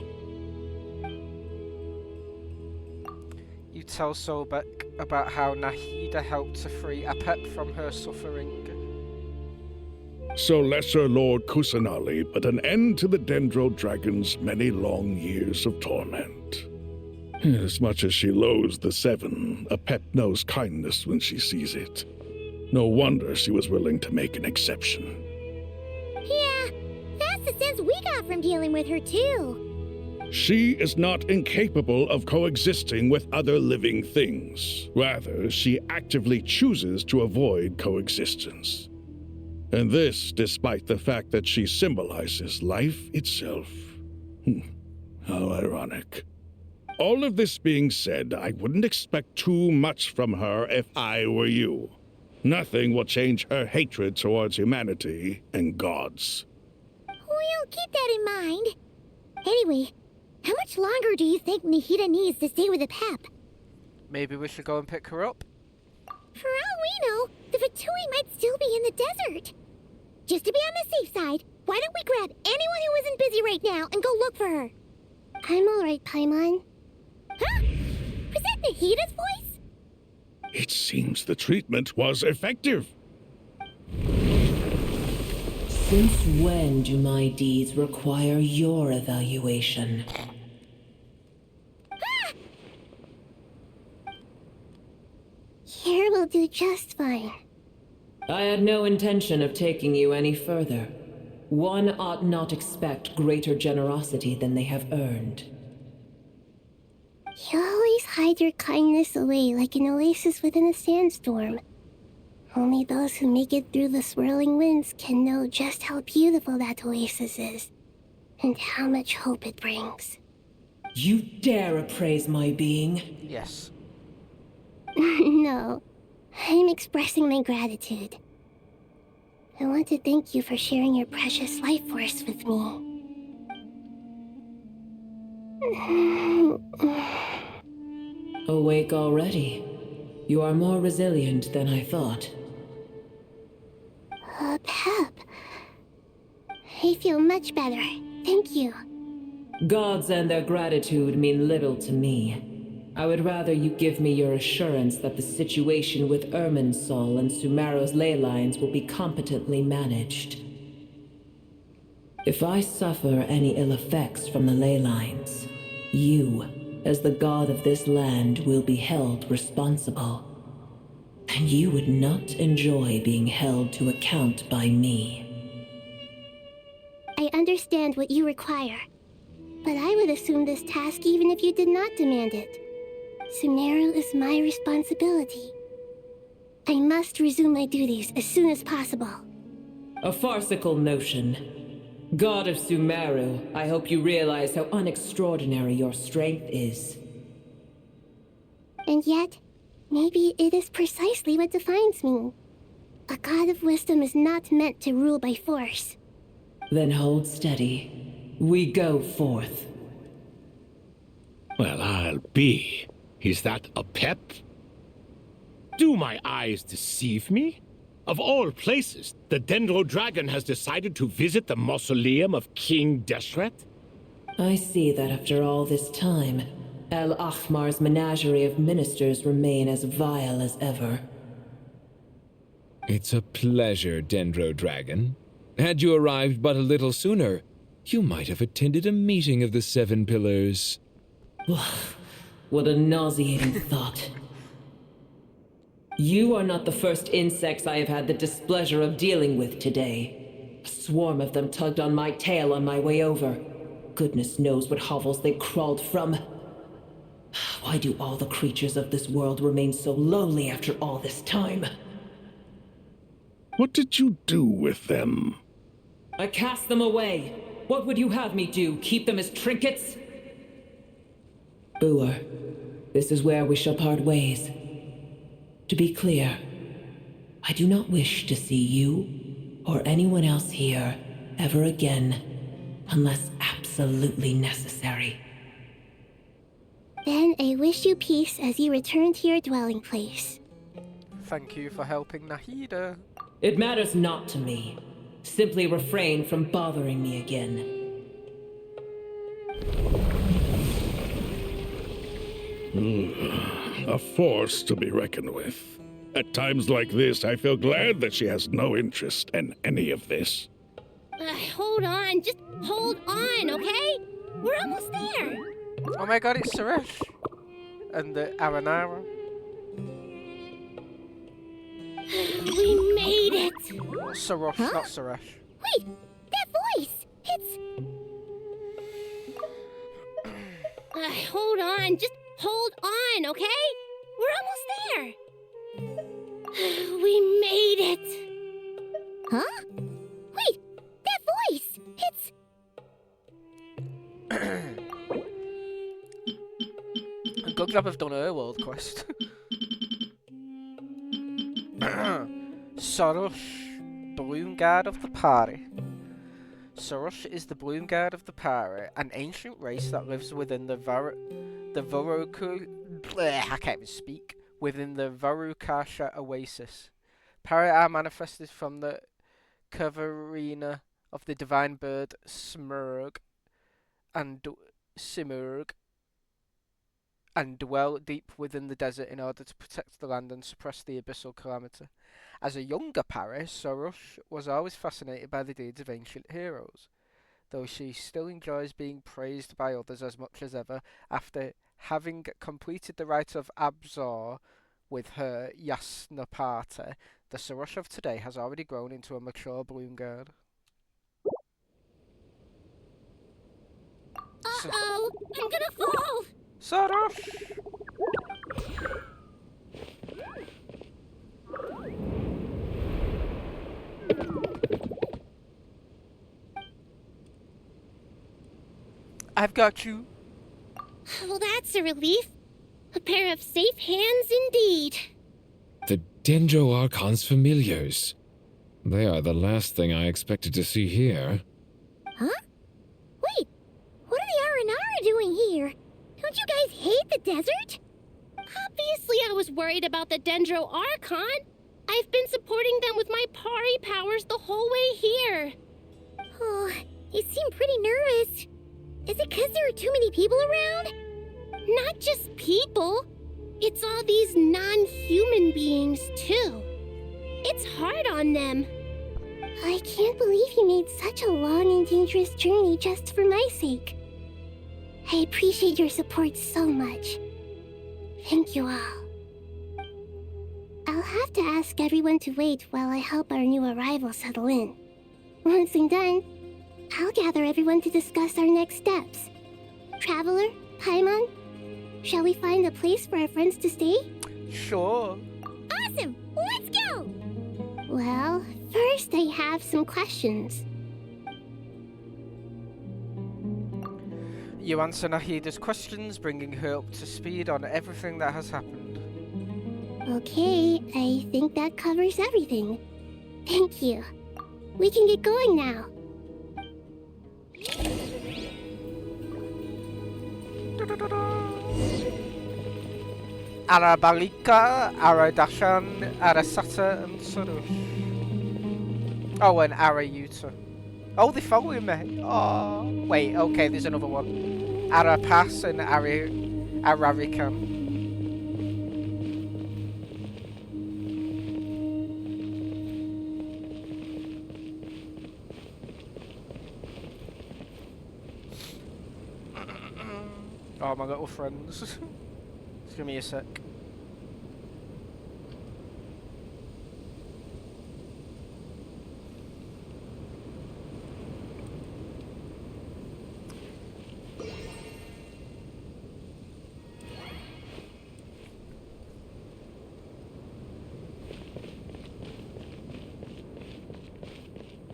You tell Sobek about how Nahida helped to free Apep from her suffering. So Lesser Lord Kusanali put an end to the Dendro Dragon's many long years of torment. As much as she loathes the 7, Apep knows kindness when she sees it. No wonder she was willing to make an exception. Yeah, that's the sense we got from dealing with her too. She is not incapable of coexisting with other living things. Rather, she actively chooses to avoid coexistence. And this despite the fact that she symbolizes life itself. How ironic. All of this being said, I wouldn't expect too much from her if I were you. Nothing will change her hatred towards humanity and gods. We'll keep that in mind. Anyway, how much longer do you think Nahida needs to stay with the Pep? Maybe we should go and pick her up. For all we know, the Fatui might still be in the desert. Just to be on the safe side, why don't we grab anyone who isn't busy right now and go look for her? I'm alright, Paimon. Huh? Was that Nahida's voice? It seems the treatment was effective. Since when do my deeds require your evaluation? Here will do just fine. I had no intention of taking you any further. One ought not expect greater generosity than they have earned. You always hide your kindness away like an oasis within a sandstorm. Only those who make it through the swirling winds can know just how beautiful that oasis is, and how much hope it brings. You dare appraise my being? Yes. No, I'm expressing my gratitude. I want to thank you for sharing your precious life force with me. Awake already? You are more resilient than I thought. Pep. I feel much better. Thank you. Gods and their gratitude mean little to me. I would rather you give me your assurance that the situation with Irminsul and Sumeru's ley lines will be competently managed. If I suffer any ill effects from the ley lines, you, as the god of this land, will be held responsible. And you would not enjoy being held to account by me. I understand what you require, but I would assume this task even if you did not demand it. Sumeru is my responsibility. I must resume my duties as soon as possible. A farcical notion. God of Sumeru, I hope you realize how unextraordinary your strength is. And yet, maybe it is precisely what defines me. A god of wisdom is not meant to rule by force. Then hold steady. We go forth. Well, I'll be. Is that a pep? Do my eyes deceive me? Of all places, the Dendro Dragon has decided to visit the mausoleum of King Deshret? I see that after all this time, El Ahmar's menagerie of ministers remain as vile as ever. It's a pleasure, Dendro Dragon. Had you arrived but a little sooner, you might have attended a meeting of the Seven Pillars. What a nauseating thought. You are not the first insects I have had the displeasure of dealing with today. A swarm of them tugged on my tail on my way over. Goodness knows what hovels they crawled from. Why do all the creatures of this world remain so lowly after all this time? What did you do with them? I cast them away. What would you have me do? Keep them as trinkets? Boer, this is where we shall part ways. To be clear, I do not wish to see you or anyone else here ever again, unless absolutely necessary. Then I wish you peace as you return to your dwelling place. Thank you for helping Nahida. It matters not to me. Simply refrain from bothering me again. A force to be reckoned with. At times like this, I feel glad that she has no interest in any of this. Hold on, just hold on, okay? We're almost there. Oh my god, it's Suresh. And the Aranara. We made it! Sarosh, huh? Not Suresh. Wait, that voice! It's... hold on, just hold on, okay? We're almost there. We made it! Huh? Wait, that voice! It's... Good job I've done her world quest. Sorush, Bloom Guard of the party. Sorush is the Bloom Guard of the party, an ancient race that lives within the I can't even speak. Within the Varukasha Oasis. Parry are manifested from the Kavarina of the divine bird Simurg and dwell deep within the desert in order to protect the land and suppress the abyssal calamity. As a younger Parry, Sorush was always fascinated by the deeds of ancient heroes, though she still enjoys being praised by others as much as ever. After having completed the rite of Abzor with her Yasnapata, the Sorush of today has already grown into a mature Bloom Guard. Uh-oh! I'm gonna fall! Sorush! I've got you. Well, that's a relief. A pair of safe hands indeed. The Dendro Archon's familiars. They are the last thing I expected to see here. Huh? Wait, what are the Aranara doing here? Don't you guys hate the desert? Obviously I was worried about the Dendro Archon. I've been supporting them with my Pari powers the whole way here. Oh, you seem pretty nervous. Is it because there are too many people around? Not just people. It's all these non-human beings, too. It's hard on them. I can't believe you made such a long and dangerous journey just for my sake. I appreciate your support so much. Thank you all. I'll have to ask everyone to wait while I help our new arrival settle in. Once I'm done, I'll gather everyone to discuss our next steps. Traveler, Paimon, shall we find a place for our friends to stay? Sure. Awesome! Let's go! Well, first I have some questions. You answer Nahida's questions, bringing her up to speed on everything that has happened. Okay, I think that covers everything. Thank you. We can get going now. Arabalika, Aradashan, Arasata, and Sorush. Oh, and Arayuta. Oh, they're following me. Oh, wait, okay, there's another one. Arapas and Ararikan. Oh, my little friends. Just give me a sec.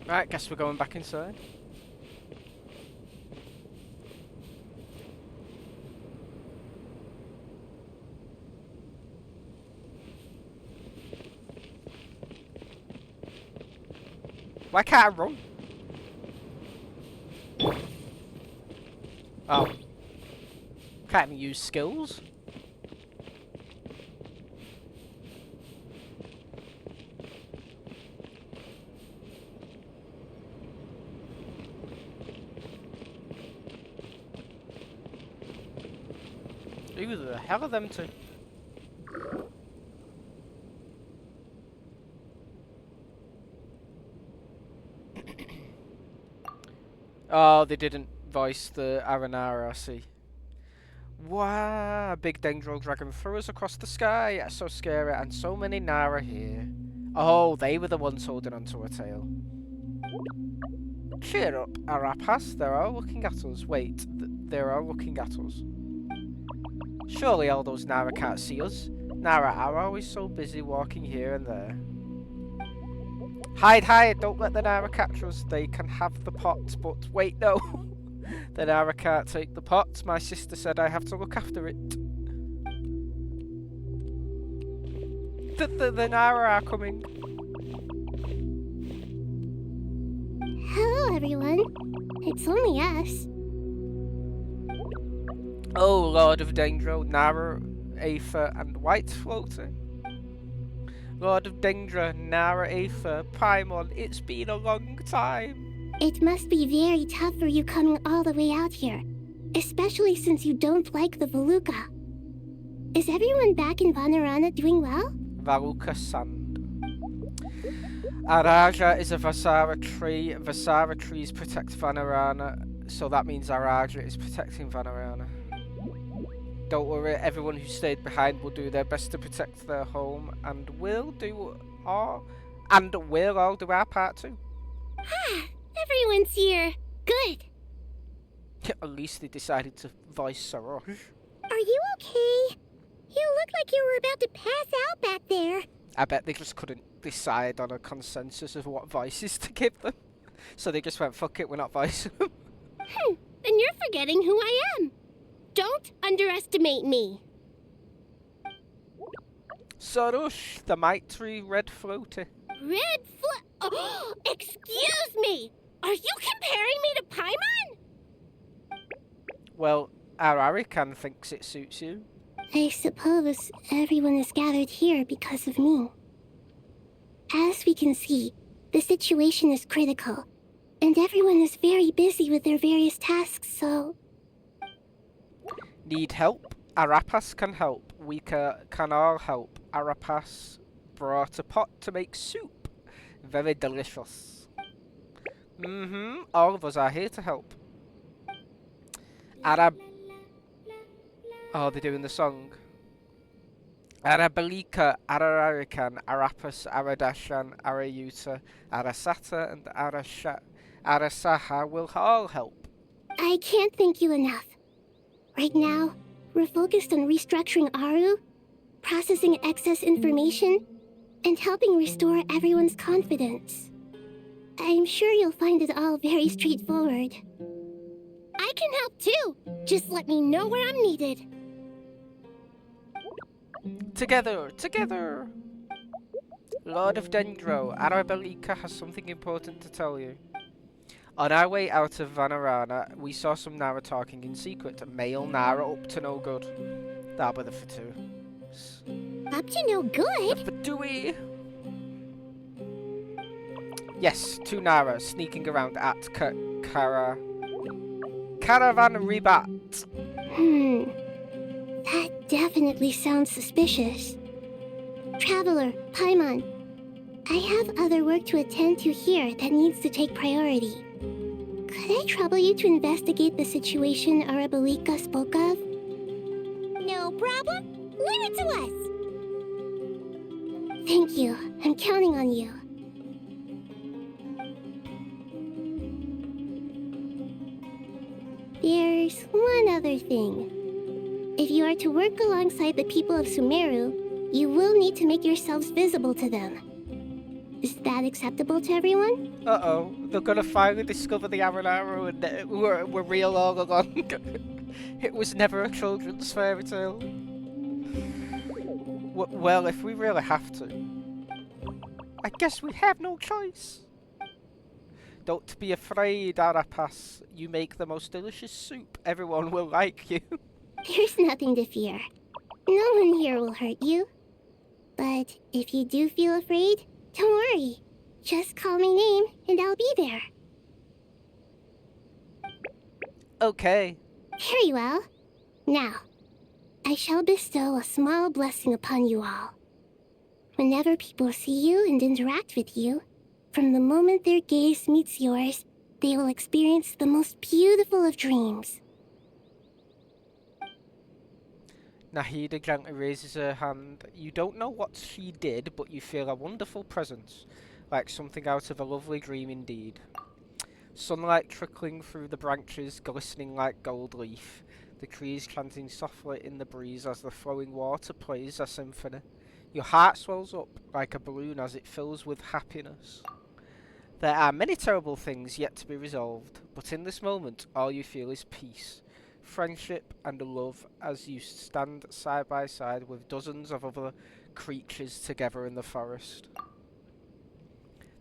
Right, guess we're going back inside. Why can't I run? Oh. Can't even use skills? Who the hell are them two? Oh, they didn't voice the Aranara, I see. Wow, a big Dendro dragon threw us across the sky. That's so scary, and so many Nara here. Oh, they were the ones holding onto her tail. Cheer up, Arapas. They're all looking at us. Wait, they're all looking at us. Surely all those Nara can't see us. Nara are always so busy walking here and there. Hide, hide! Don't let the Nara catch us. They can have the pot, but wait, no. The Nara can't take the pot. My sister said I have to look after it. The Nara are coming. Hello, everyone. It's only us. Oh, Lord of Dendro, Nara, Aether, and White Floater. Lord of Dendra, Nara, Aether, Paimon, it's been a long time. It must be very tough for you coming all the way out here, especially since you don't like the Veluca. Is everyone back in Vanarana doing well? Valuka Sand. Araja is a Vasara tree. Vasara trees protect Vanarana, so that means Araja is protecting Vanarana. Don't worry, everyone who stayed behind will do their best to protect their home, and we'll all do our part too. Ah, everyone's here. Good. At least they decided to voice Sarosh. Are you okay? You look like you were about to pass out back there. I bet they just couldn't decide on a consensus of what voices to give them. So they just went, fuck it, we're not voicing them. And you're forgetting who I am. Don't underestimate me. Sarosh, the Maitri Red Floater. Oh, excuse me! Are you comparing me to Paimon? Well, our Arikan thinks it suits you. I suppose everyone is gathered here because of me. As we can see, the situation is critical, and everyone is very busy with their various tasks, so... Need help? Arapas can help. We can all help. Arapas brought a pot to make soup. Very delicious. All of us are here to help. Oh, they're doing the song. Arabalika, Arararikan, Arapas, Aradashan, Arayuta, Arasata, and Arasaha will all help. I can't thank you enough. Right now, we're focused on restructuring Aru, processing excess information, and helping restore everyone's confidence. I'm sure you'll find it all very straightforward. I can help too. Just let me know where I'm needed. Together, together! Lord of Dendro, Arabalika has something important to tell you. On our way out of Vanarana, we saw some Nara talking in secret. Male Nara up to no good. That'll be the Fatu. Up to no good? The Fatui! Yes, two Nara sneaking around at Caravan Ribat. That definitely sounds suspicious. Traveler, Paimon, I have other work to attend to here that needs to take priority. Could I trouble you to investigate the situation Arabalika spoke of? No problem. Leave it to us. Thank you. I'm counting on you. There's one other thing. If you are to work alongside the people of Sumeru, you will need to make yourselves visible to them. Is that acceptable to everyone? Uh-oh, they're gonna finally discover the Aranaro and we're real all along. It was never a children's fairy tale. Well, if we really have to, I guess we have no choice. Don't be afraid, Arapas. You make the most delicious soup. Everyone will like you. There's nothing to fear. No one here will hurt you. But if you do feel afraid, don't worry. Just call my name and I'll be there. Okay. Very well. Now, I shall bestow a small blessing upon you all. Whenever people see you and interact with you, from the moment their gaze meets yours, they will experience the most beautiful of dreams. Nahida gently raises her hand. You don't know what she did, but you feel a wonderful presence, like something out of a lovely dream indeed. Sunlight trickling through the branches, glistening like gold leaf. The trees chanting softly in the breeze as the flowing water plays a symphony. Your heart swells up like a balloon as it fills with happiness. There are many terrible things yet to be resolved, but in this moment all you feel is peace, friendship and love as you stand side by side with dozens of other creatures together in the forest.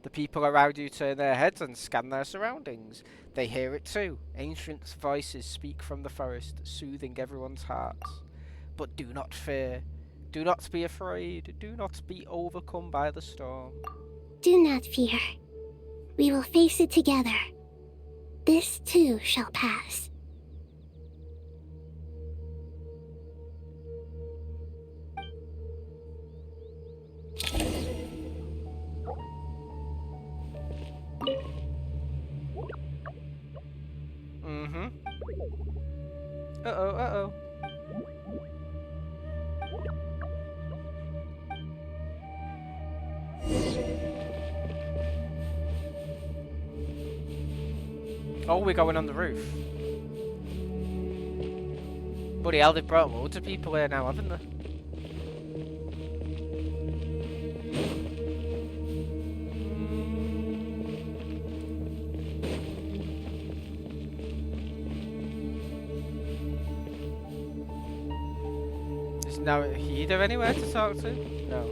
The people around you turn their heads and scan their surroundings. They hear it too. Ancient voices speak from the forest, soothing everyone's hearts. But do not fear. Do not be afraid. Do not be overcome by the storm. Do not fear. We will face it together. This too shall pass. Mm-hmm. Uh-oh, uh-oh. Oh, we're going on the roof. Bloody hell, they've brought loads of people here now, haven't they? Is now Hida anywhere to talk to? No.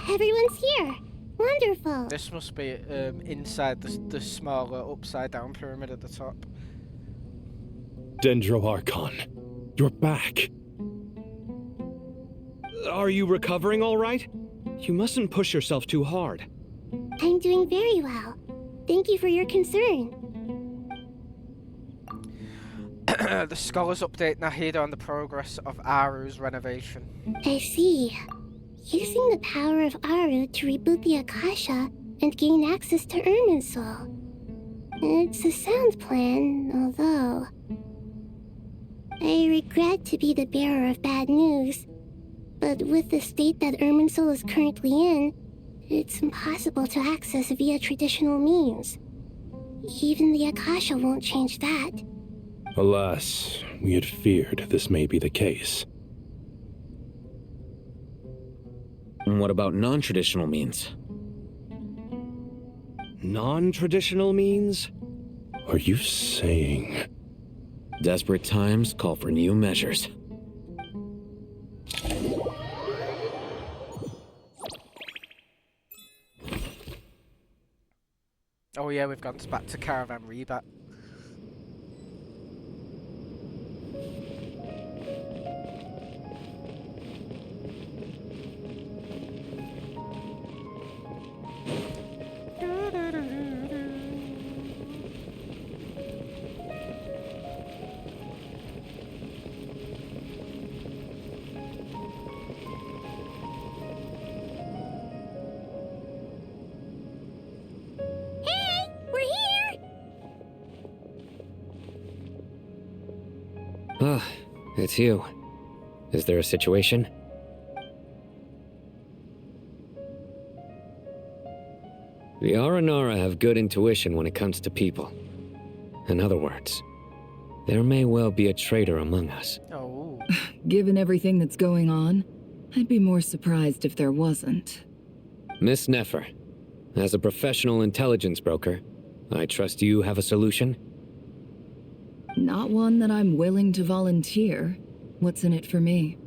Everyone's here. Wonderful. This must be inside the smaller upside down pyramid at the top. Dendroarchon, you're back. Are you recovering all right? You mustn't push yourself too hard. I'm doing very well. Thank you for your concern. The scholars update Nahida on the progress of Aru's renovation. I see. Using the power of Aru to reboot the Akasha and gain access to Irminsul. It's a sound plan, although... I regret to be the bearer of bad news, but with the state that Irminsul is currently in, it's impossible to access via traditional means. Even the Akasha won't change that. Alas, we had feared this may be the case. What about non-traditional means? Non-traditional means? Are you saying... Desperate times call for new measures. Oh yeah, we've gone back to Caravan Rebat. Ah, it's you. Is there a situation? The Aranara have good intuition when it comes to people. In other words, there may well be a traitor among us. Oh. Given everything that's going on, I'd be more surprised if there wasn't. Miss Nefer, as a professional intelligence broker, I trust you have a solution? Not one that I'm willing to volunteer. What's in it for me?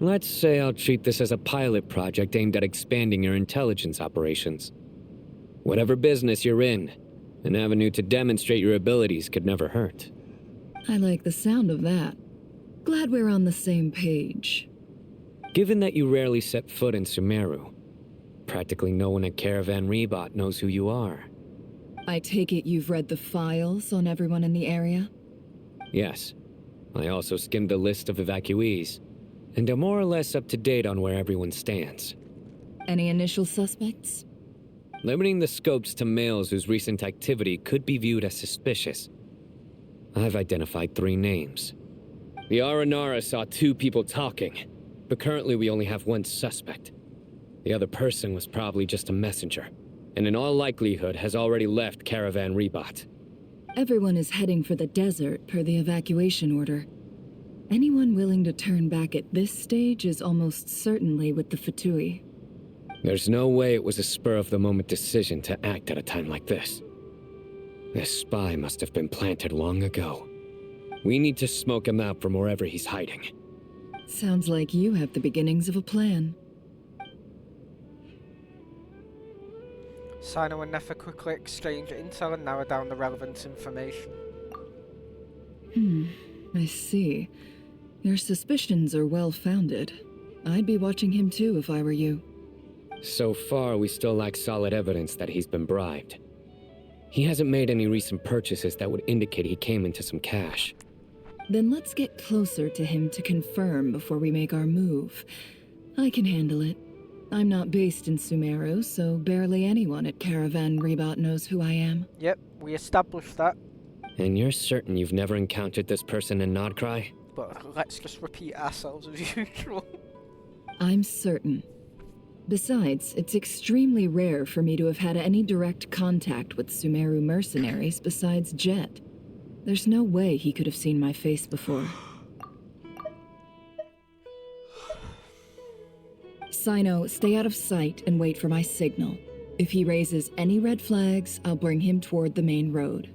Let's say I'll treat this as a pilot project aimed at expanding your intelligence operations. Whatever business you're in, an avenue to demonstrate your abilities could never hurt. I like the sound of that. Glad we're on the same page. Given that you rarely set foot in Sumeru, practically no one at Caravan Rebat knows who you are. I take it you've read the files on everyone in the area? Yes. I also skimmed the list of evacuees, and am more or less up to date on where everyone stands. Any initial suspects? Limiting the scopes to males whose recent activity could be viewed as suspicious. I've identified 3 names. The Aranara saw 2 people talking, but currently we only have 1 suspect. The other person was probably just a messenger, and in all likelihood has already left Caravan Rebat. Everyone is heading for the desert per the evacuation order. Anyone willing to turn back at this stage is almost certainly with the Fatui. There's no way it was a spur-of-the-moment decision to act at a time like this. This spy must have been planted long ago. We need to smoke him out from wherever he's hiding. Sounds like you have the beginnings of a plan. Sino and Nefer quickly exchange intel and narrow down the relevant information. I see. Your suspicions are well-founded. I'd be watching him too if I were you. So far, we still lack solid evidence that he's been bribed. He hasn't made any recent purchases that would indicate he came into some cash. Then let's get closer to him to confirm before we make our move. I can handle it. I'm not based in Sumeru, so barely anyone at Caravan Rebat knows who I am. Yep, we established that. And you're certain you've never encountered this person in Nodcry? But let's just repeat ourselves as usual. I'm certain. Besides, it's extremely rare for me to have had any direct contact with Sumeru mercenaries besides Jet. There's no way he could have seen my face before. Sino, stay out of sight and wait for my signal. If he raises any red flags, I'll bring him toward the main road.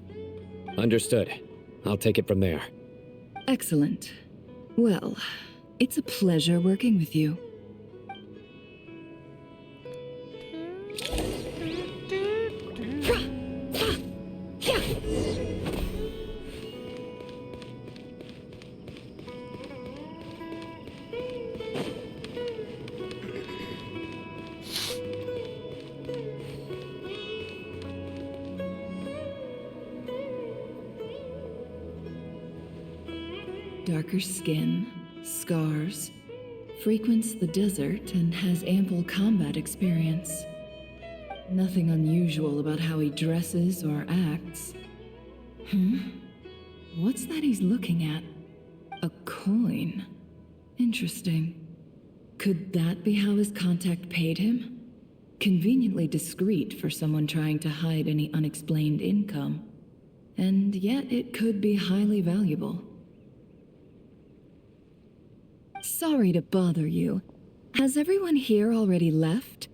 Understood. I'll take it from there. Excellent. Well, it's a pleasure working with you. Darker skin, scars, frequents the desert and has ample combat experience. Nothing unusual about how he dresses or acts. What's that he's looking at? A coin. Interesting. Could that be how his contact paid him? Conveniently discreet for someone trying to hide any unexplained income. And yet it could be highly valuable. Sorry to bother you. Has everyone here already left?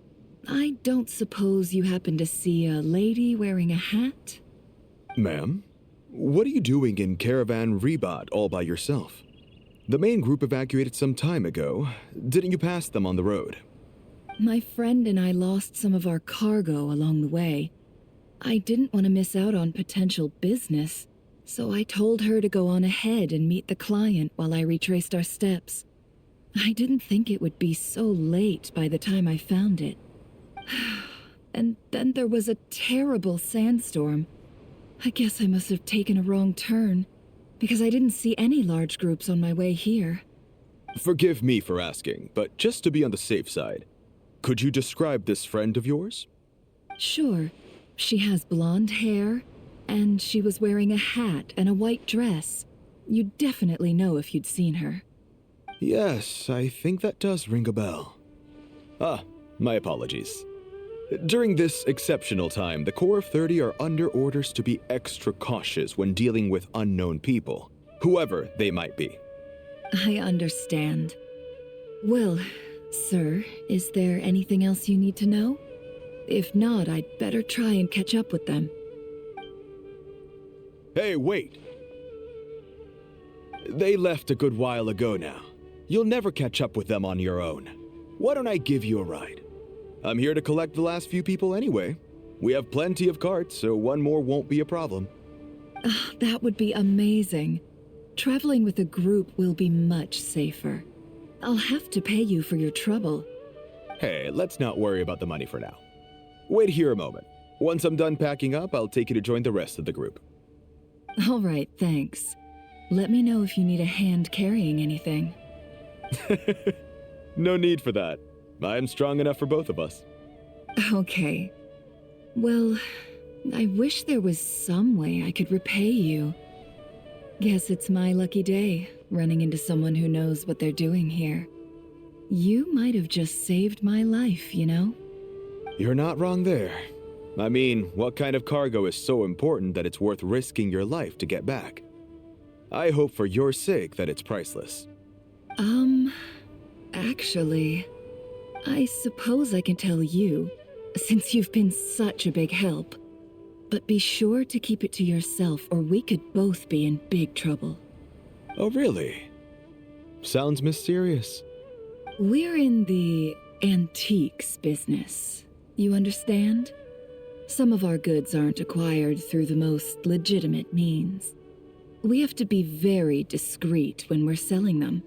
I don't suppose you happen to see a lady wearing a hat? Ma'am, what are you doing in Caravan Rebat all by yourself? The main group evacuated some time ago. Didn't you pass them on the road? My friend and I lost some of our cargo along the way. I didn't want to miss out on potential business, so I told her to go on ahead and meet the client while I retraced our steps. I didn't think it would be so late by the time I found it. And then there was a terrible sandstorm. I guess I must have taken a wrong turn, because I didn't see any large groups on my way here. Forgive me for asking, but just to be on the safe side, could you describe this friend of yours? Sure. She has blonde hair, and she was wearing a hat and a white dress. You'd definitely know if you'd seen her. Yes, I think that does ring a bell. My apologies. During this exceptional time, the Corps of 30 are under orders to be extra cautious when dealing with unknown people, whoever they might be. I understand. Well, sir, is there anything else you need to know? If not, I'd better try and catch up with them. Hey, wait! They left a good while ago now. You'll never catch up with them on your own. Why don't I give you a ride? I'm here to collect the last few people anyway. We have plenty of carts, so one more won't be a problem. That would be amazing. Traveling with a group will be much safer. I'll have to pay you for your trouble. Hey, let's not worry about the money for now. Wait here a moment. Once I'm done packing up, I'll take you to join the rest of the group. All right, thanks. Let me know if you need a hand carrying anything. No need for that. I'm strong enough for both of us. Okay. Well, I wish there was some way I could repay you. Guess it's my lucky day, running into someone who knows what they're doing here. You might have just saved my life, you know? You're not wrong there. I mean, what kind of cargo is so important that it's worth risking your life to get back? I hope for your sake that it's priceless. Actually, I suppose I can tell you, since you've been such a big help. But be sure to keep it to yourself, or we could both be in big trouble. Oh, really? Sounds mysterious. We're in the antiques business. You understand? Some of our goods aren't acquired through the most legitimate means. We have to be very discreet when we're selling them.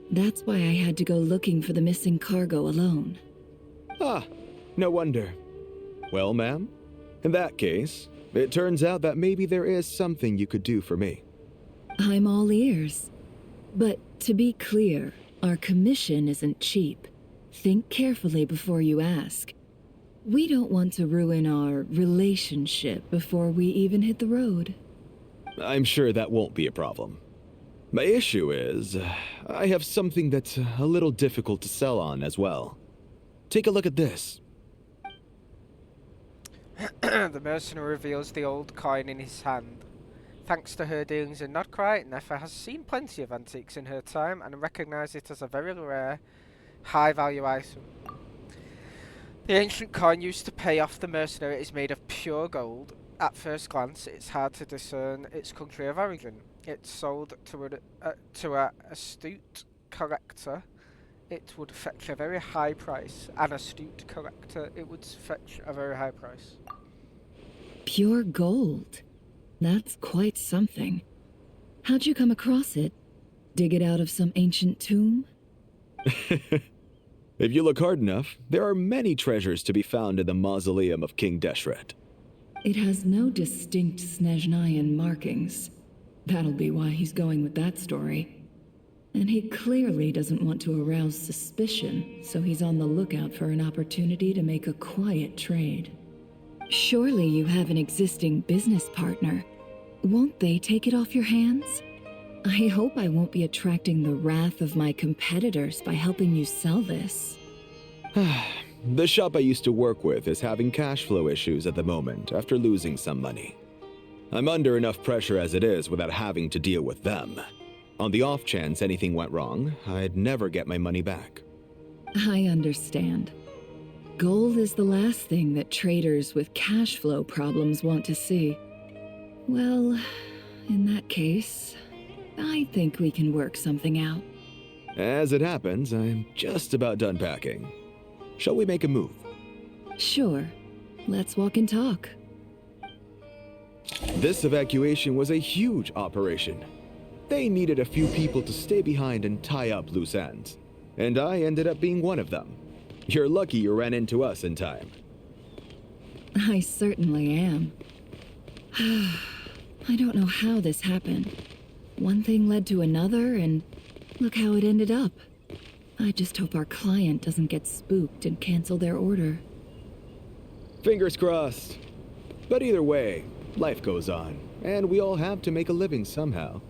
That's why I had to go looking for the missing cargo alone. Ah, no wonder. Well, ma'am, in that case, it turns out that maybe there is something you could do for me. I'm all ears. But to be clear, our commission isn't cheap. Think carefully before you ask. We don't want to ruin our relationship before we even hit the road. I'm sure that won't be a problem. My issue is, I have something that's a little difficult to sell on as well. Take a look at this. The mercenary reveals the old coin in his hand. Thanks to her dealings in Nodcry, Nefer has seen plenty of antiques in her time and recognized it as a very rare, high-value item. The ancient coin used to pay off the mercenary is made of pure gold. At first glance, it's hard to discern its country of origin. It's sold to an astute collector. It would fetch a very high price. An astute collector, it would fetch a very high price. Pure gold? That's quite something. How'd you come across it? Dig it out of some ancient tomb? If you look hard enough, there are many treasures to be found in the mausoleum of King Deshret. It has no distinct Snezhnayan markings. That'll be why he's going with that story. And he clearly doesn't want to arouse suspicion, so he's on the lookout for an opportunity to make a quiet trade. Surely you have an existing business partner. Won't they take it off your hands? I hope I won't be attracting the wrath of my competitors by helping you sell this. The shop I used to work with is having cash flow issues at the moment after losing some money. I'm under enough pressure as it is without having to deal with them. On the off chance anything went wrong, I'd never get my money back. I understand. Gold is the last thing that traders with cash flow problems want to see. Well, in that case, I think we can work something out. As it happens, I'm just about done packing. Shall we make a move? Sure. Let's walk and talk. This evacuation was a huge operation. They needed a few people to stay behind and tie up loose ends. And I ended up being one of them. You're lucky you ran into us in time. I certainly am. I don't know how this happened. One thing led to another, and look how it ended up. I just hope our client doesn't get spooked and cancel their order. Fingers crossed. But either way, life goes on, and we all have to make a living somehow.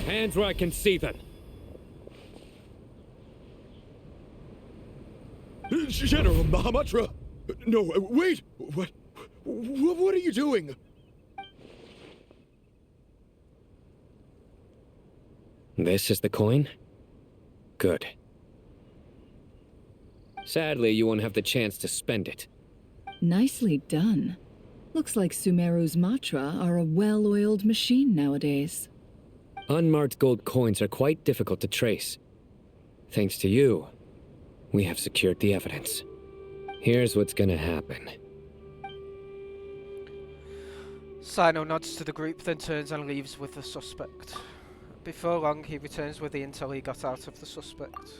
Hands where I can see them. General Mahamatra! No, wait! What are you doing? This is the coin? Good. Sadly, you won't have the chance to spend it. Nicely done. Looks like Sumeru's Matra are a well-oiled machine nowadays. Unmarked gold coins are quite difficult to trace. Thanks to you, we have secured the evidence. Here's what's gonna happen. Sino nods to the group, then turns and leaves with the suspect. Before long, he returns with the intel he got out of the suspect.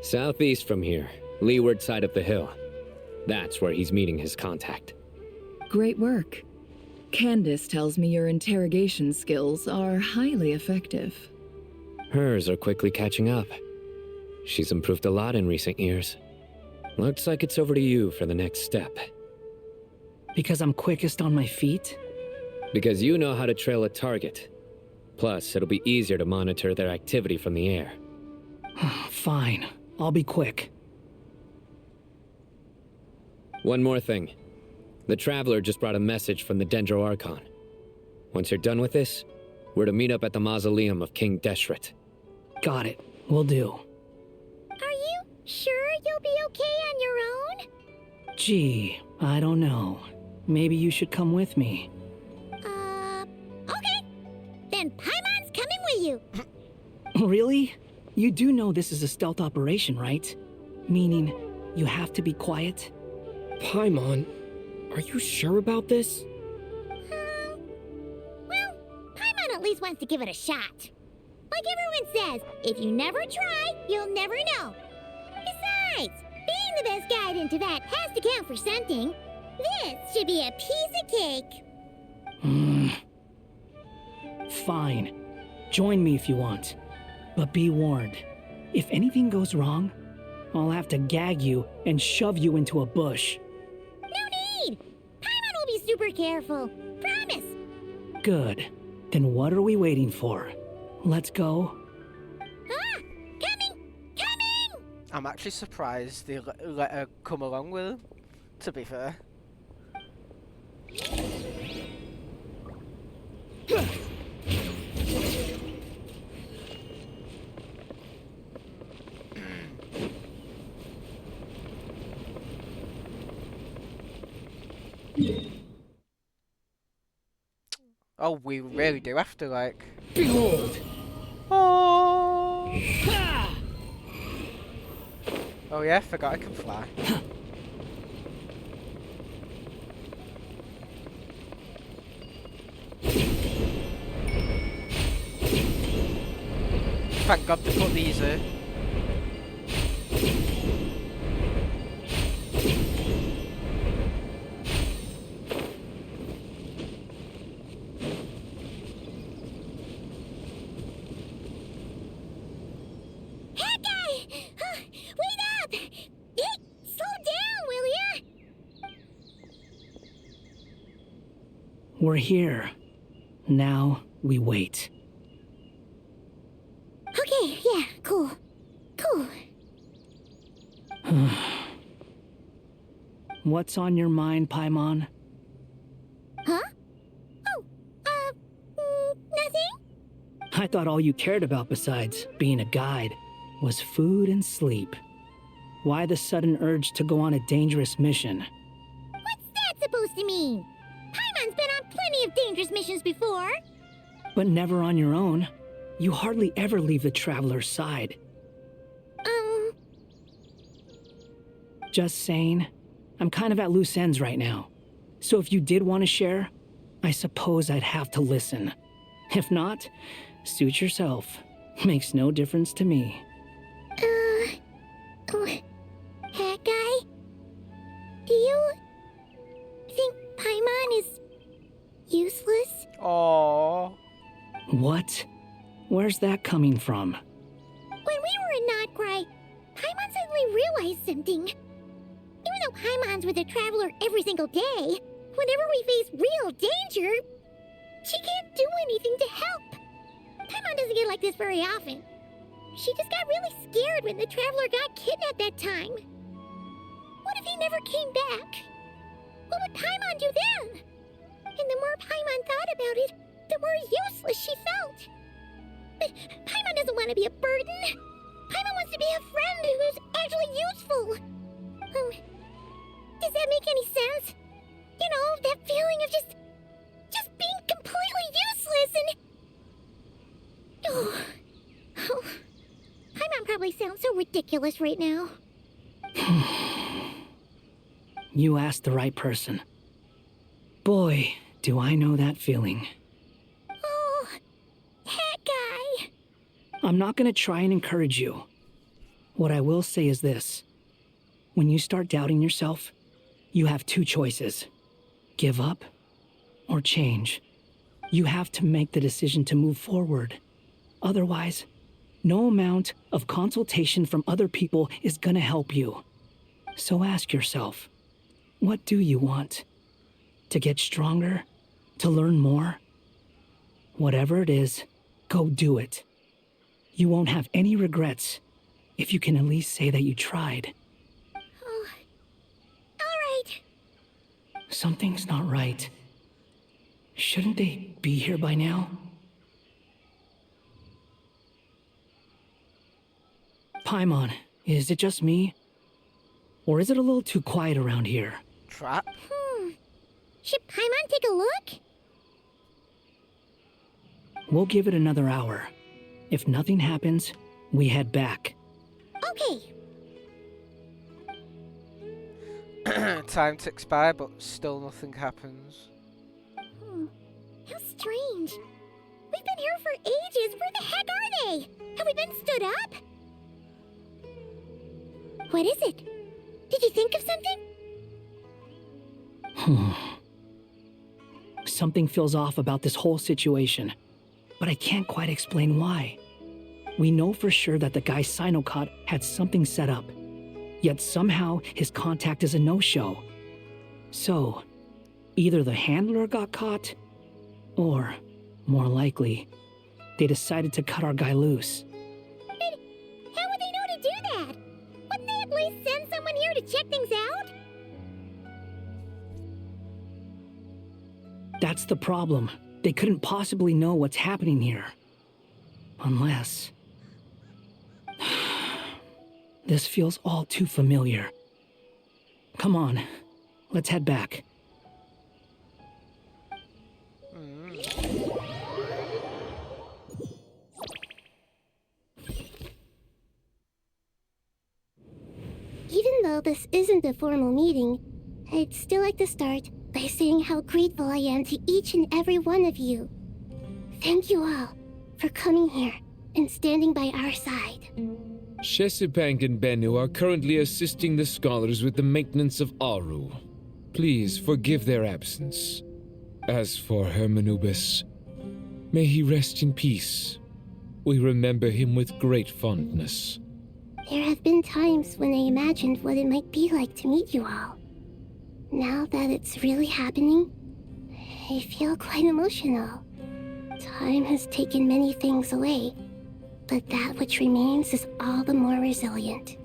Southeast from here, leeward side of the hill. That's where he's meeting his contact. Great work. Candace tells me your interrogation skills are highly effective. Hers are quickly catching up. She's improved a lot in recent years. Looks like it's over to you for the next step. Because I'm quickest on my feet? Because you know how to trail a target. Plus, it'll be easier to monitor their activity from the air. Fine. I'll be quick. One more thing. The Traveler just brought a message from the Dendro Archon. Once you're done with this, we're to meet up at the mausoleum of King Deshret. Got it. Will do. Are you sure you'll be okay on your own? Gee, I don't know. Maybe you should come with me. Okay. Then Paimon's coming with you. Really? You do know this is a stealth operation, right? Meaning, you have to be quiet? Paimon, are you sure about this? Well, Paimon at least wants to give it a shot. Like everyone says, if you never try, you'll never know. Besides, being the best guide into that has to count for something. This should be a piece of cake. Fine. Join me if you want. But be warned, if anything goes wrong, I'll have to gag you and shove you into a bush. No need! Paimon will be super careful. Promise! Good. Then what are we waiting for? Let's go. Coming! I'm actually surprised they let her come along with him, to be fair. Oh, we really do have to, like... Behold! Oh! Oh yeah, forgot I can fly. Thank God they put these here. We're here. Now we wait. Okay, yeah, cool. Cool. What's on your mind, Paimon? Huh? Oh, nothing? I thought all you cared about besides being a guide was food and sleep. Why the sudden urge to go on a dangerous mission? What's that supposed to mean? Paimon's been on plenty of dangerous missions before. But never on your own. You hardly ever leave the Traveler's side. Just saying. I'm kind of at loose ends right now. So if you did want to share, I suppose I'd have to listen. If not, suit yourself. Makes no difference to me. Hat guy? Do you think Paimon is useless? Aww. What? Where's that coming from? When we were in Notcry, Paimon suddenly realized something. Even though Paimon's with the Traveler every single day, whenever we face real danger, she can't do anything to help. Paimon doesn't get like this very often. She just got really scared when the Traveler got kidnapped that time. What if he never came back? What would Paimon do then? And the more Paimon thought about it, the more useless she felt. But Paimon doesn't want to be a burden. Paimon wants to be a friend who's actually useful. Does that make any sense? You know, that feeling of just being completely useless and... Oh, Paimon probably sounds so ridiculous right now. You asked the right person. Boy, do I know that feeling. Oh, that guy. I'm not gonna try and encourage you. What I will say is this. When you start doubting yourself, you have two choices. Give up, or change. You have to make the decision to move forward. Otherwise, no amount of consultation from other people is gonna help you. So ask yourself, what do you want? To get stronger? To learn more? Whatever it is, go do it. You won't have any regrets if you can at least say that you tried. Oh, all right. Something's not right. Shouldn't they be here by now? Paimon, is it just me? Or is it a little too quiet around here? Trap? Should Paimon take a look? We'll give it another hour. If nothing happens, we head back. Okay. Time ticks by, but still nothing happens. How strange. We've been here for ages. Where the heck are they? Have we been stood up? What is it? Did you think of something? Something feels off about this whole situation, but I can't quite explain why. We know for sure that the guy Sinocot had something set up, yet somehow his contact is a no-show. So, either the handler got caught, or, more likely, they decided to cut our guy loose. But how would they know to do that? Wouldn't they at least send someone here to check things out? That's the problem. They couldn't possibly know what's happening here. Unless... This feels all too familiar. Come on, let's head back. Even though this isn't a formal meeting, I'd still like to start by saying how grateful I am to each and every one of you. Thank you all for coming here and standing by our side. Shesipank and Bennu are currently assisting the scholars with the maintenance of Aru. Please forgive their absence. As for Hermanubis, may he rest in peace. We remember him with great fondness. There have been times when I imagined what it might be like to meet you all. Now that it's really happening, I feel quite emotional. Time has taken many things away, but that which remains is all the more resilient.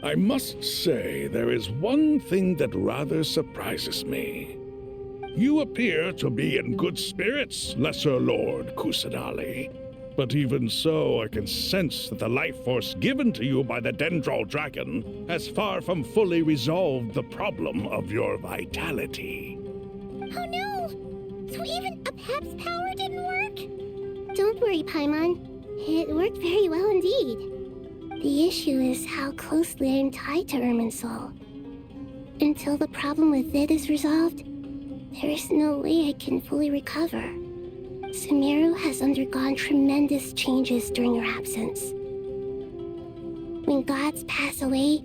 I must say, there is one thing that rather surprises me. You appear to be in good spirits, Lesser Lord Kusadali. But even so, I can sense that the life force given to you by the Dendral Dragon has far from fully resolved the problem of your vitality. Oh no! So even Apep's power didn't work? Don't worry, Paimon. It worked very well indeed. The issue is how closely I'm tied to Irminsul. Until the problem with it is resolved, there is no way I can fully recover. Sumeru has undergone tremendous changes during her absence. When gods pass away,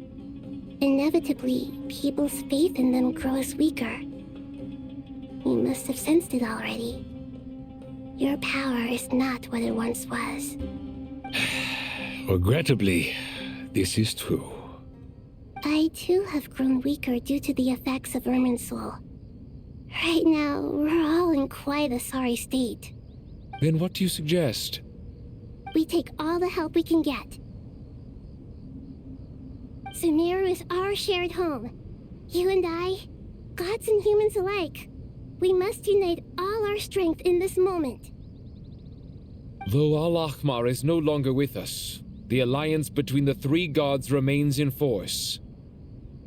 inevitably, people's faith in them grows weaker. You must have sensed it already. Your power is not what it once was. Regrettably, this is true. I too have grown weaker due to the effects of Irminsul. Right now, we're all in quite a sorry state. Then what do you suggest? We take all the help we can get. Sumeru is our shared home. You and I, gods and humans alike. We must unite all our strength in this moment. Though Al-Ahmar is no longer with us, the alliance between the three gods remains in force.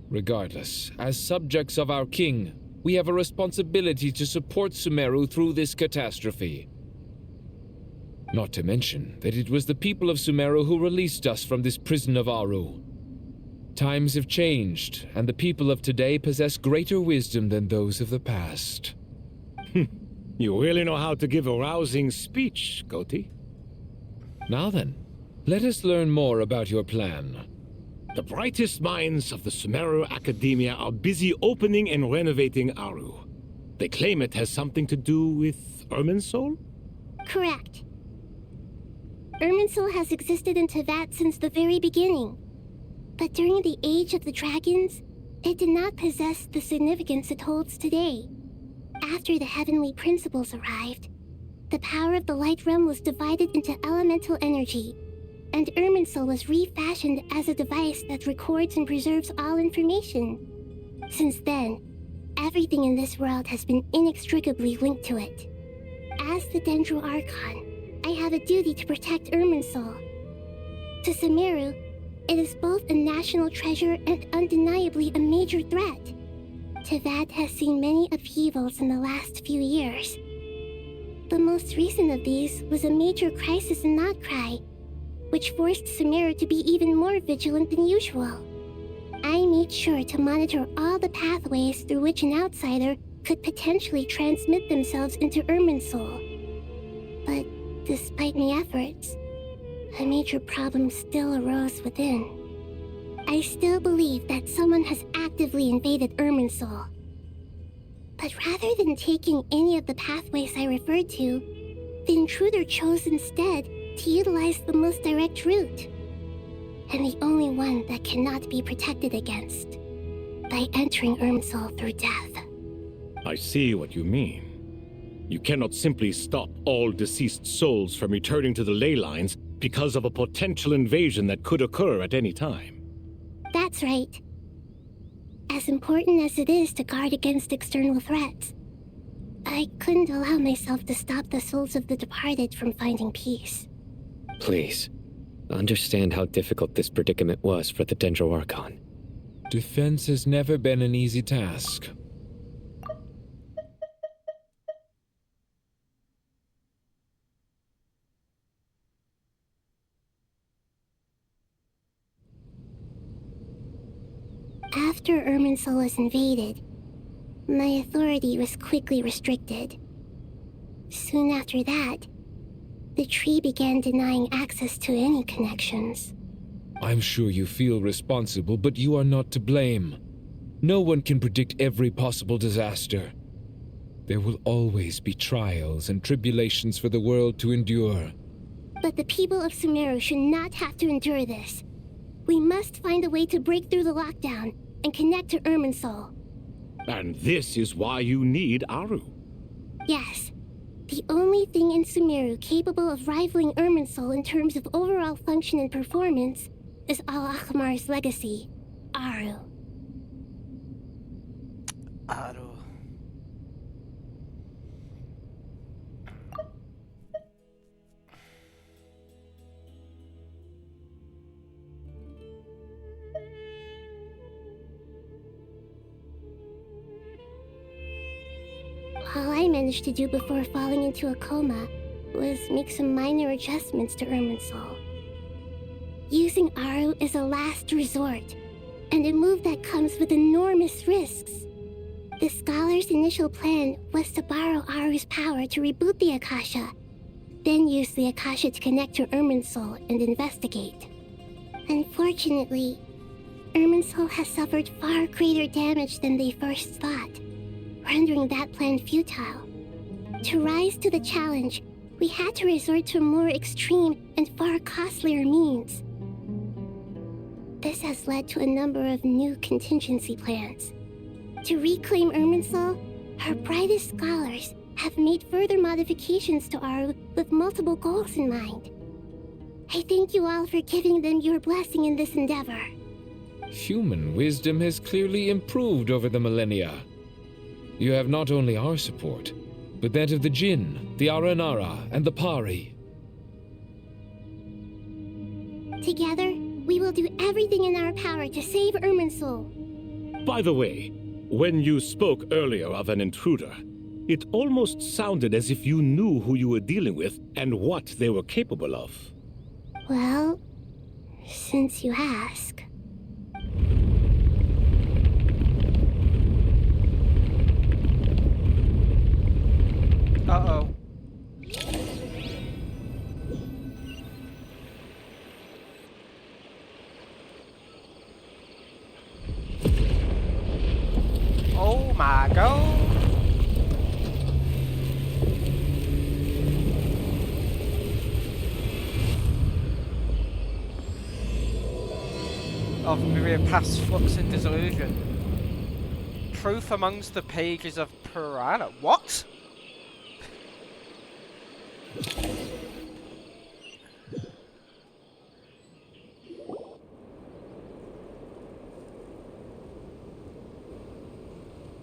Regardless, as subjects of our king, we have a responsibility to support Sumeru through this catastrophe. Not to mention that it was the people of Sumeru who released us from this prison of Aru. Times have changed, and the people of today possess greater wisdom than those of the past. You really know how to give a rousing speech, Goti. Now then, let us learn more about your plan. The brightest minds of the Sumeru Academia are busy opening and renovating Aru. They claim it has something to do with Irminsul? Correct. Irminsul has existed in Teyvat since the very beginning. But during the Age of the Dragons, it did not possess the significance it holds today. After the heavenly principles arrived, the power of the Light Realm was divided into elemental energy, and Irminsul was refashioned as a device that records and preserves all information. Since then, everything in this world has been inextricably linked to it. As the Dendro Archon, I have a duty to protect Irminsul. To Sumeru, it is both a national treasure and undeniably a major threat. Teyvat has seen many upheavals in the last few years. The most recent of these was a major crisis in Notcry, which forced Sumeru to be even more vigilant than usual. I made sure to monitor all the pathways through which an outsider could potentially transmit themselves into Irminsul. But despite my efforts, a major problem still arose within. I still believe that someone has actively invaded Irminsul. But rather than taking any of the pathways I referred to, the intruder chose instead to utilize the most direct route, and the only one that cannot be protected against, by entering Irminsul through death. I see what you mean. You cannot simply stop all deceased souls from returning to the ley lines because of a potential invasion that could occur at any time. That's right. As important as it is to guard against external threats, I couldn't allow myself to stop the souls of the departed from finding peace. Please, understand how difficult this predicament was for the Dendro Archon. Defense has never been an easy task. After Irminsul was invaded, my authority was quickly restricted. Soon after that, the tree began denying access to any connections. I'm sure you feel responsible, but you are not to blame. No one can predict every possible disaster. There will always be trials and tribulations for the world to endure. But the people of Sumeru should not have to endure this. We must find a way to break through the lockdown and connect to Irminsul. And this is why you need Aru. Yes. The only thing in Sumeru capable of rivaling Irminsul in terms of overall function and performance is Al-Akhmar's legacy, Aru. Aru. All I managed to do before falling into a coma was make some minor adjustments to Irminsul. Using Aru is a last resort, and a move that comes with enormous risks. The Scholar's initial plan was to borrow Aru's power to reboot the Akasha, then use the Akasha to connect to Irminsul and investigate. Unfortunately, Irminsul has suffered far greater damage than they first thought, rendering that plan futile. To rise to the challenge, we had to resort to more extreme and far costlier means. This has led to a number of new contingency plans. To reclaim Irminsul, our brightest scholars have made further modifications to Aru with multiple goals in mind. I thank you all for giving them your blessing in this endeavor. Human wisdom has clearly improved over the millennia. You have not only our support, but that of the Jinn, the Aranara, and the Pari. Together, we will do everything in our power to save Irminsul. By the way, when you spoke earlier of an intruder, it almost sounded as if you knew who you were dealing with and what they were capable of. Well, since you ask. Uh-oh. Oh my god. period past flux and disillusion. Truth amongst the pages of Purana. What?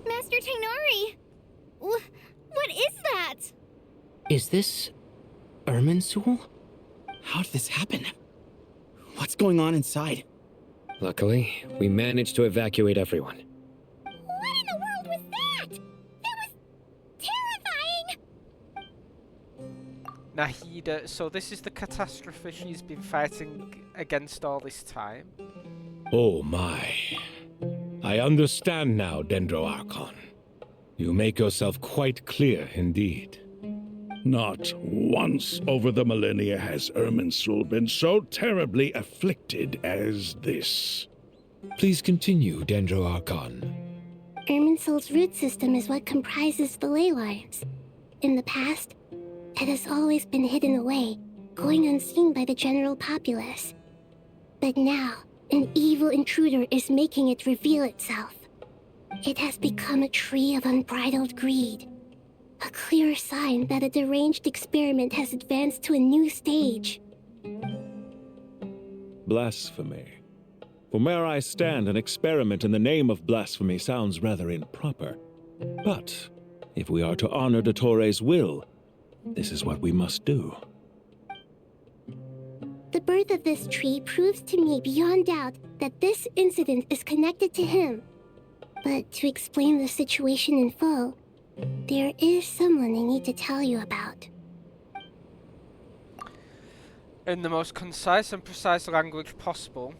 Master Tainari! What is that? Is this Irminsul? How did this happen? What's going on inside? Luckily, we managed to evacuate everyone. What in the world was that? That was terrifying! Nahida, so this is the catastrophe she's been fighting against all this time? Oh my. I understand now, Dendro Archon. You make yourself quite clear indeed. Not once over the millennia has Irminsul been so terribly afflicted as this. Please continue, Dendro Archon. Irminsul's root system is what comprises the ley lines. In the past, it has always been hidden away, going unseen by the general populace. But now, an evil intruder is making it reveal itself. It has become a tree of unbridled greed. A clear sign that a deranged experiment has advanced to a new stage. Blasphemy. From where I stand, an experiment in the name of blasphemy sounds rather improper. But if we are to honor Dottores' will, this is what we must do. The birth of this tree proves to me beyond doubt that this incident is connected to him. But to explain the situation in full, there is someone I need to tell you about. In the most concise and precise language possible,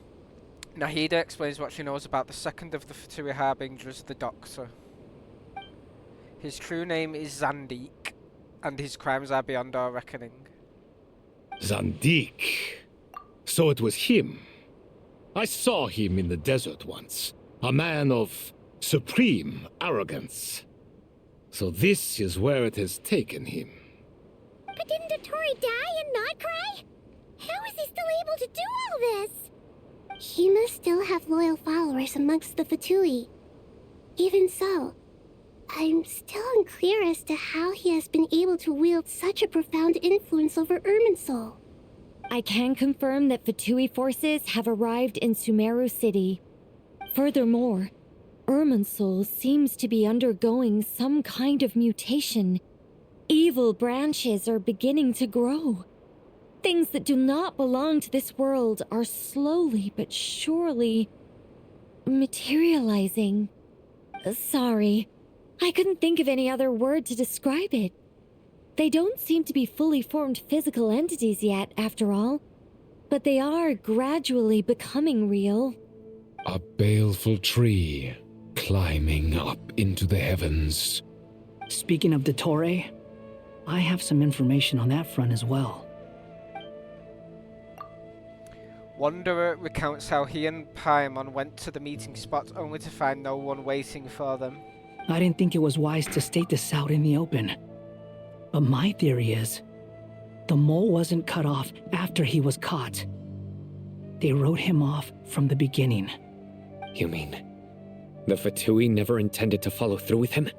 Nahida explains what she knows about the second of the Fatui Harbingers, the Doctor. His true name is Zandik, and his crimes are beyond our reckoning. Zandik. So it was him. I saw him in the desert once. A man of supreme arrogance. So this is where it has taken him. But didn't Dottore die and not cry? How is he still able to do all this? He must still have loyal followers amongst the Fatui. Even so, I'm still unclear as to how he has been able to wield such a profound influence over Irminsul. I can confirm that Fatui forces have arrived in Sumeru City. Furthermore, Irminsul seems to be undergoing some kind of mutation. Evil branches are beginning to grow. Things that do not belong to this world are slowly but surely materializing. Sorry, I couldn't think of any other word to describe it. They don't seem to be fully formed physical entities yet, after all, but they are gradually becoming real. A baleful tree climbing up into the heavens. Speaking of Dottore, I have some information on that front as well. Wanderer recounts how he and Paimon went to the meeting spot only to find no one waiting for them. I didn't think it was wise to state this out in the open. But my theory is, the mole wasn't cut off after he was caught. They wrote him off from the beginning. You mean the Fatui never intended to follow through with him?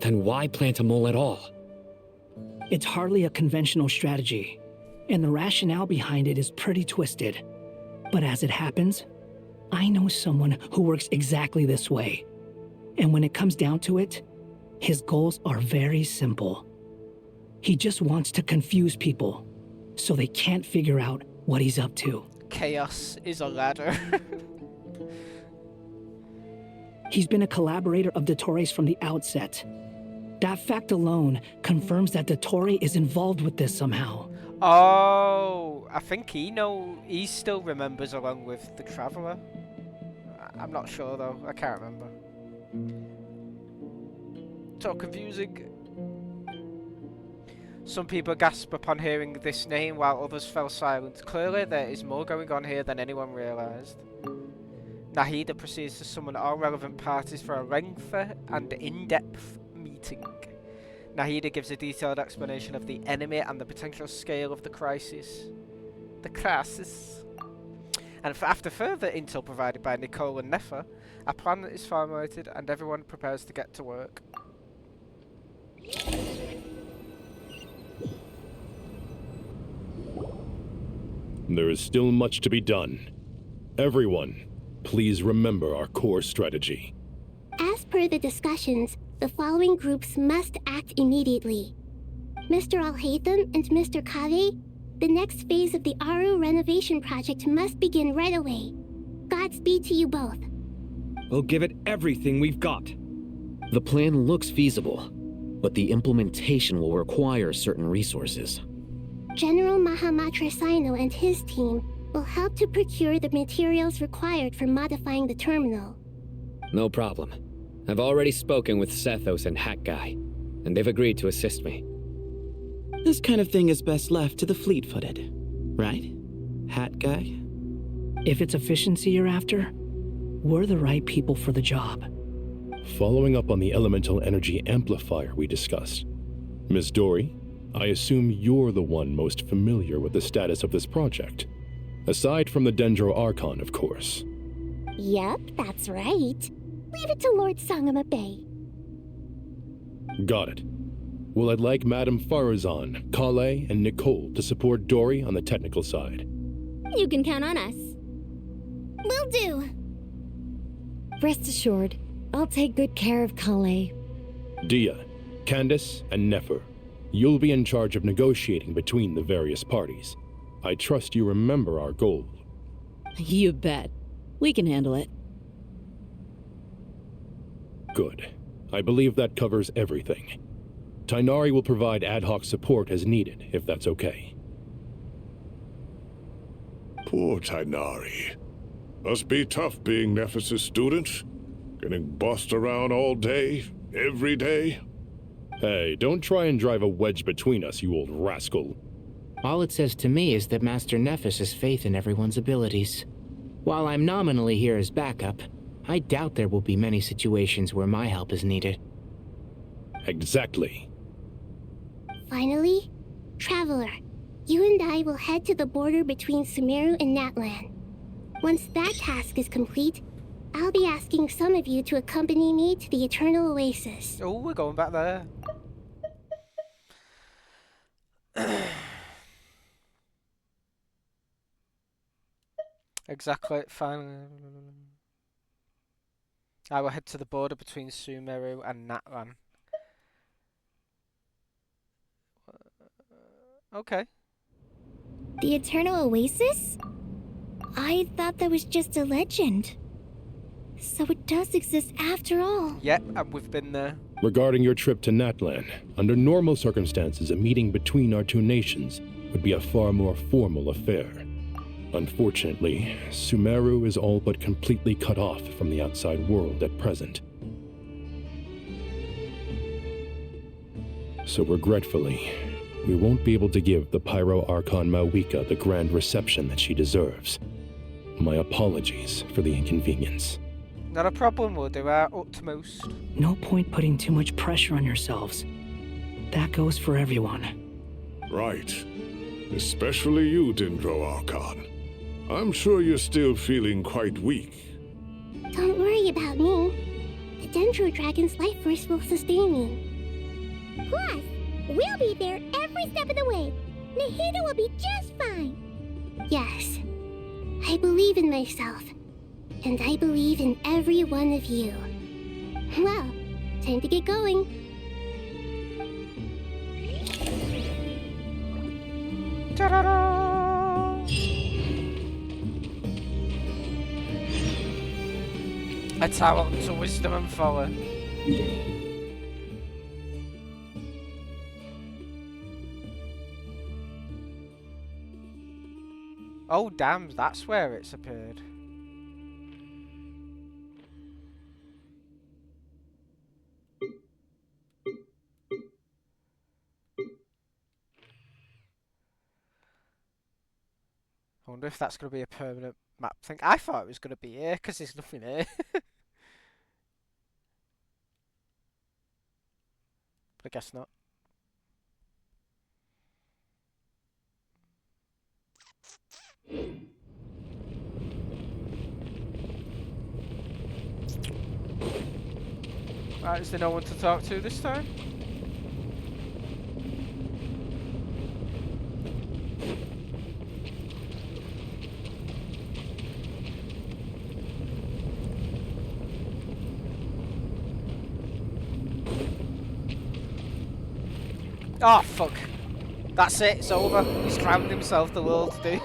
Then why plant a mole at all? It's hardly a conventional strategy, and the rationale behind it is pretty twisted. But as it happens, I know someone who works exactly this way. And when it comes down to it, his goals are very simple. He just wants to confuse people, so they can't figure out what he's up to. Chaos is a ladder. He's been a collaborator of Dottore's from the outset. That fact alone confirms that Dottore is involved with this somehow. Oh, I think he still remembers along with the Traveler. I'm not sure though, I can't remember. So confusing. Some people gasp upon hearing this name while others fell silent. Clearly there is more going on here than anyone realised. Nahida proceeds to summon all relevant parties for a lengthy and in-depth meeting. Nahida gives a detailed explanation of the enemy and the potential scale of the crisis. And after further intel provided by Nicole and Nefer, a plan is formulated and everyone prepares to get to work. There is still much to be done. Everyone, please remember our core strategy. As per the discussions, the following groups must act immediately. Mr. Al-Haytham and Mr. Kave, the next phase of the Aru renovation project must begin right away. Godspeed to you both. We'll give it everything we've got. The plan looks feasible, but the implementation will require certain resources. General Mahamatra Sino and his team will help to procure the materials required for modifying the terminal. No problem. I've already spoken with Sethos and Hat Guy, and they've agreed to assist me. This kind of thing is best left to the fleet-footed, right? Hat Guy? If it's efficiency you're after, we're the right people for the job. Following up on the elemental energy amplifier we discussed, Ms. Dory, I assume you're the one most familiar with the status of this project. Aside from the Dendro Archon, of course. Yep, that's right. Leave it to Lord Sangama Bay. Got it. Well, I'd like Madame Farazan, Kale, and Nicole to support Dory on the technical side. You can count on us. Will do. Rest assured, I'll take good care of Kale. Dia, Candace, and Nefer, you'll be in charge of negotiating between the various parties. I trust you remember our goal. You bet. We can handle it. Good. I believe that covers everything. Tainari will provide ad hoc support as needed, if that's okay. Poor Tainari. Must be tough being Nephis' student. Getting bossed around all day, every day. Hey, don't try and drive a wedge between us, you old rascal. All it says to me is that Master Nephis has faith in everyone's abilities. While I'm nominally here as backup, I doubt there will be many situations where my help is needed. Exactly. Finally, Traveler, you and I will head to the border between Sumeru and Natlan. Once that task is complete, I'll be asking some of you to accompany me to the Eternal Oasis. Oh, we're going back there. Exactly, finally. I will head to the border between Sumeru and Natlan. Okay. The Eternal Oasis? I thought that was just a legend. So it does exist after all. Yep, and we've been there. Regarding your trip to Natlan, under normal circumstances, a meeting between our two nations would be a far more formal affair. Unfortunately, Sumeru is all but completely cut off from the outside world at present. So regretfully, we won't be able to give the Pyro Archon Mawika the grand reception that she deserves. My apologies for the inconvenience. Not a problem, we'll do our utmost. No point putting too much pressure on yourselves. That goes for everyone. Right. Especially you, Dendro Archon. I'm sure you're still feeling quite weak. Don't worry about me. The Dendro Dragon's life force will sustain me. Plus, we'll be there every step of the way. Nahida will be just fine. Yes, I believe in myself. And I believe in every one of you. Well, time to get going. Ta-da-da! Let's have on to wisdom and follow. Oh damn, that's where it's appeared. I wonder if that's going to be a permanent map thing. I thought it was going to be here, because there's nothing here. But I guess not. Right, is there no one to talk to this time? Oh, fuck. That's it, it's over. He's drowned himself, the world, dude.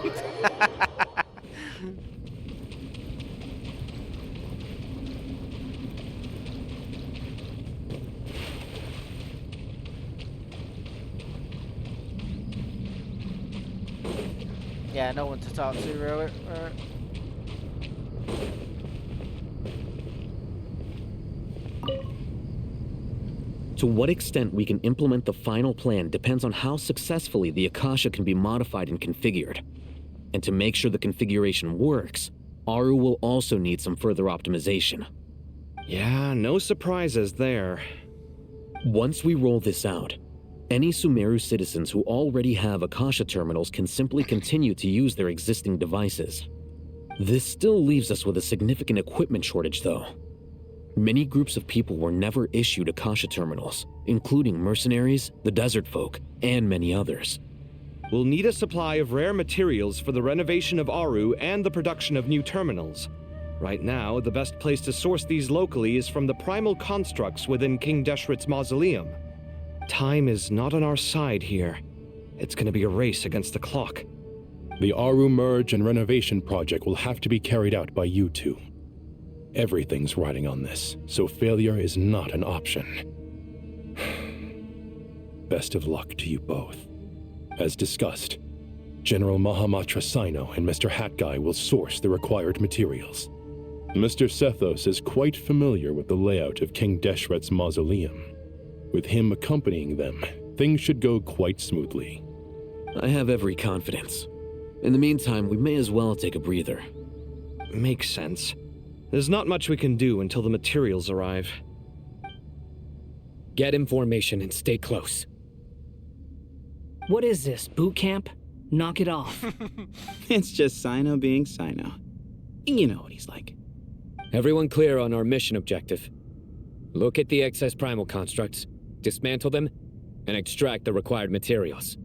Yeah, no one to talk to, really. To what extent we can implement the final plan depends on how successfully the Akasha can be modified and configured. And to make sure the configuration works, Aru will also need some further optimization. Yeah, no surprises there. Once we roll this out, any Sumeru citizens who already have Akasha terminals can simply continue to use their existing devices. This still leaves us with a significant equipment shortage, though. Many groups of people were never issued Akasha terminals, including mercenaries, the desert folk, and many others. We'll need a supply of rare materials for the renovation of Aru and the production of new terminals. Right now, the best place to source these locally is from the primal constructs within King Deshret's mausoleum. Time is not on our side here. It's gonna be a race against the clock. The Aru merge and renovation project will have to be carried out by you two. Everything's riding on this, so failure is not an option. Best of luck to you both. As discussed, General Mahamatra Sino and Mr. Hat Guy will source the required materials. Mr. Sethos is quite familiar with the layout of King Deshret's mausoleum. With him accompanying them, things should go quite smoothly. I have every confidence. In the meantime, we may as well take a breather. Makes sense. There's not much we can do until the materials arrive. Get in formation and stay close. What is this, boot camp? Knock it off. It's just Sino being Sino. You know what he's like. Everyone clear on our mission objective. Look at the excess primal constructs, dismantle them, and extract the required materials.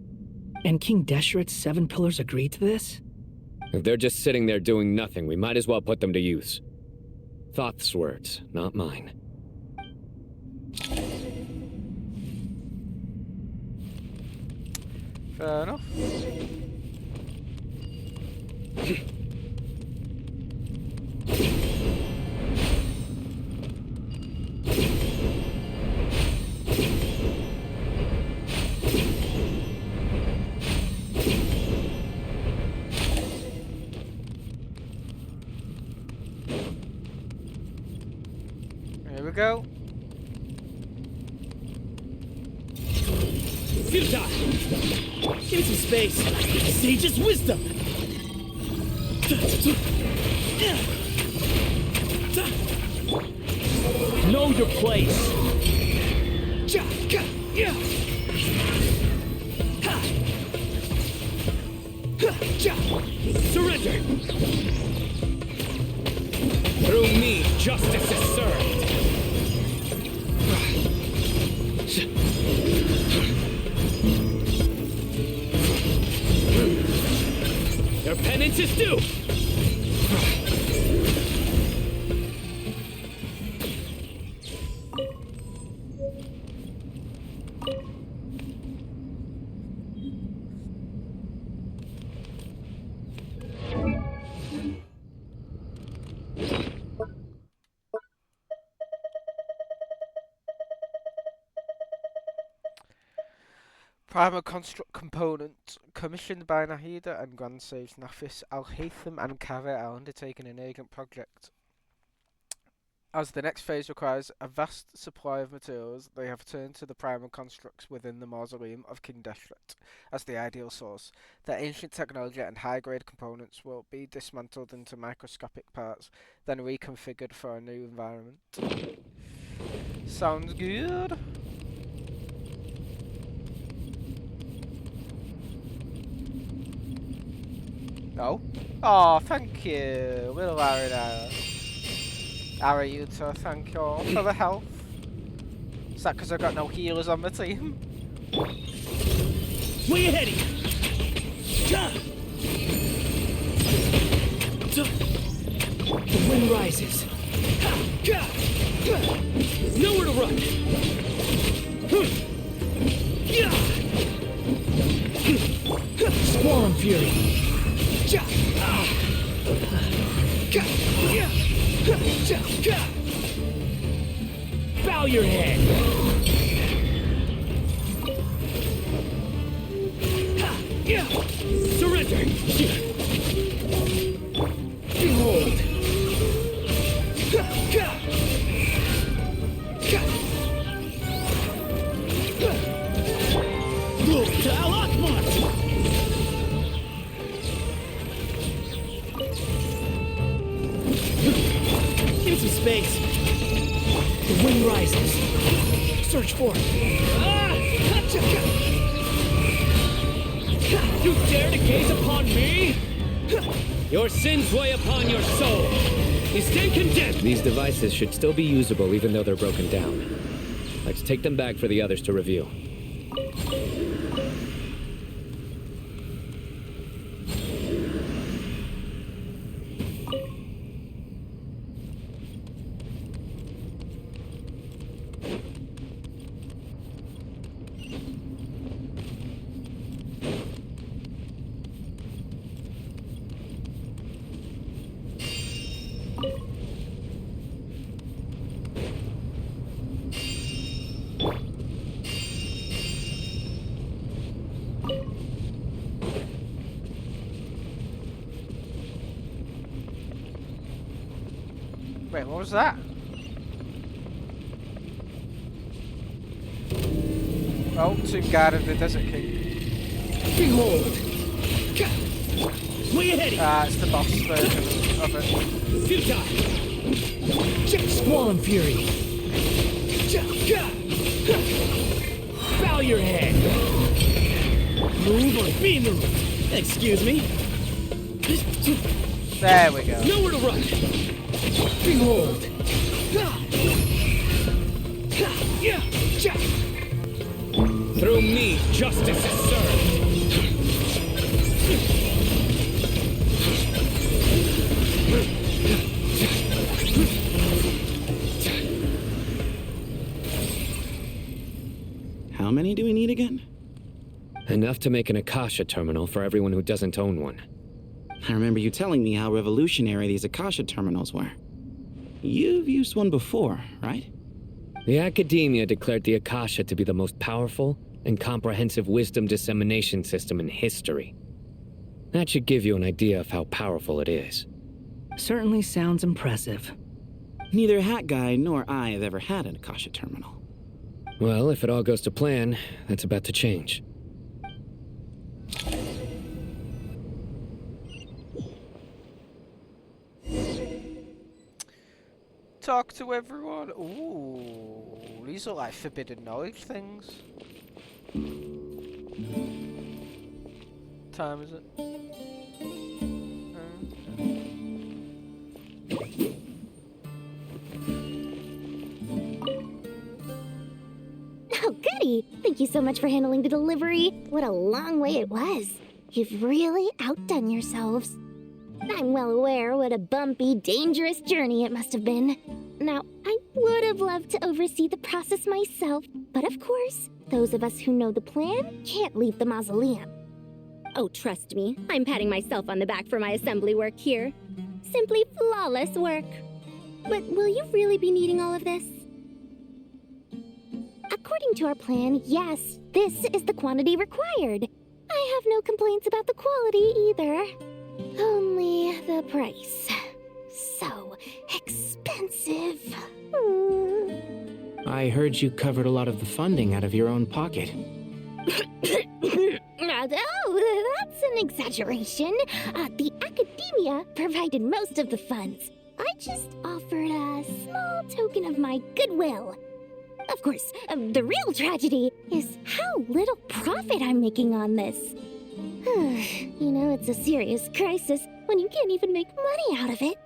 And King Deshret's 7 pillars agreed to this? If they're just sitting there doing nothing, we might as well put them to use. Thoth's words, not mine. Fair enough. Here we go. Futa! Give me some space. Sage's wisdom! Know your place! Surrender! Through me, justice is served! Their penance is due! Primal Construct Component, commissioned by Nahida and Grand Sage Nafis Al-Haytham and Kare are undertaking an urgent project. As the next phase requires a vast supply of materials, they have turned to the primal constructs within the mausoleum of King Deshret as the ideal source. Their ancient technology and high-grade components will be dismantled into microscopic parts, then reconfigured for a new environment. Sounds good. Oh. Oh, thank you, little Aranara. Arayuta, thank you all for the help. that because I've got no healers on my team? Where you heading? The wind rises. Nowhere to run. Squall and fury. Bow your head. Surrender. Behold. Look to Al-Akbar. Give me some space. The wind rises. Search for it. You dare to gaze upon me? Your sins weigh upon your soul. You stand condemned. These devices should still be usable even though they're broken down. Let's take them back for the others to review. Wait, what was that? Oh, Tomb Guard of the Desert King. Behold. Where you heading? It's the boss version of it. Futile. Squall and fury. Bow your head. Move or be moved. Excuse me. There we go. Nowhere to run. Behold. Through me, justice is served. How many do we need again? Enough to make an Akasha terminal for everyone who doesn't own one. I remember you telling me how revolutionary these Akasha terminals were. You've used one before, right? The Academia declared the Akasha to be the most powerful and comprehensive wisdom dissemination system in history. That should give you an idea of how powerful it is. Certainly sounds impressive. Neither Hat Guy nor I have ever had an Akasha terminal. Well, if it all goes to plan, that's about to change. Talk to everyone. Ooh, these are like forbidden knowledge things. Time is it? Oh, goody! Thank you so much for handling the delivery. What a long way it was. You've really outdone yourselves. I'm well aware what a bumpy, dangerous journey it must have been. Now, I would have loved to oversee the process myself, but of course, those of us who know the plan can't leave the mausoleum. Oh, trust me, I'm patting myself on the back for my assembly work here. Simply flawless work. But will you really be needing all of this? According to our plan, yes, this is the quantity required. I have no complaints about the quality either. Only the price. So expensive. I heard you covered a lot of the funding out of your own pocket. Oh, that's an exaggeration. The Academia provided most of the funds. I just offered a small token of my goodwill. Of course, the real tragedy is how little profit I'm making on this. You know, it's a serious crisis when you can't even make money out of it.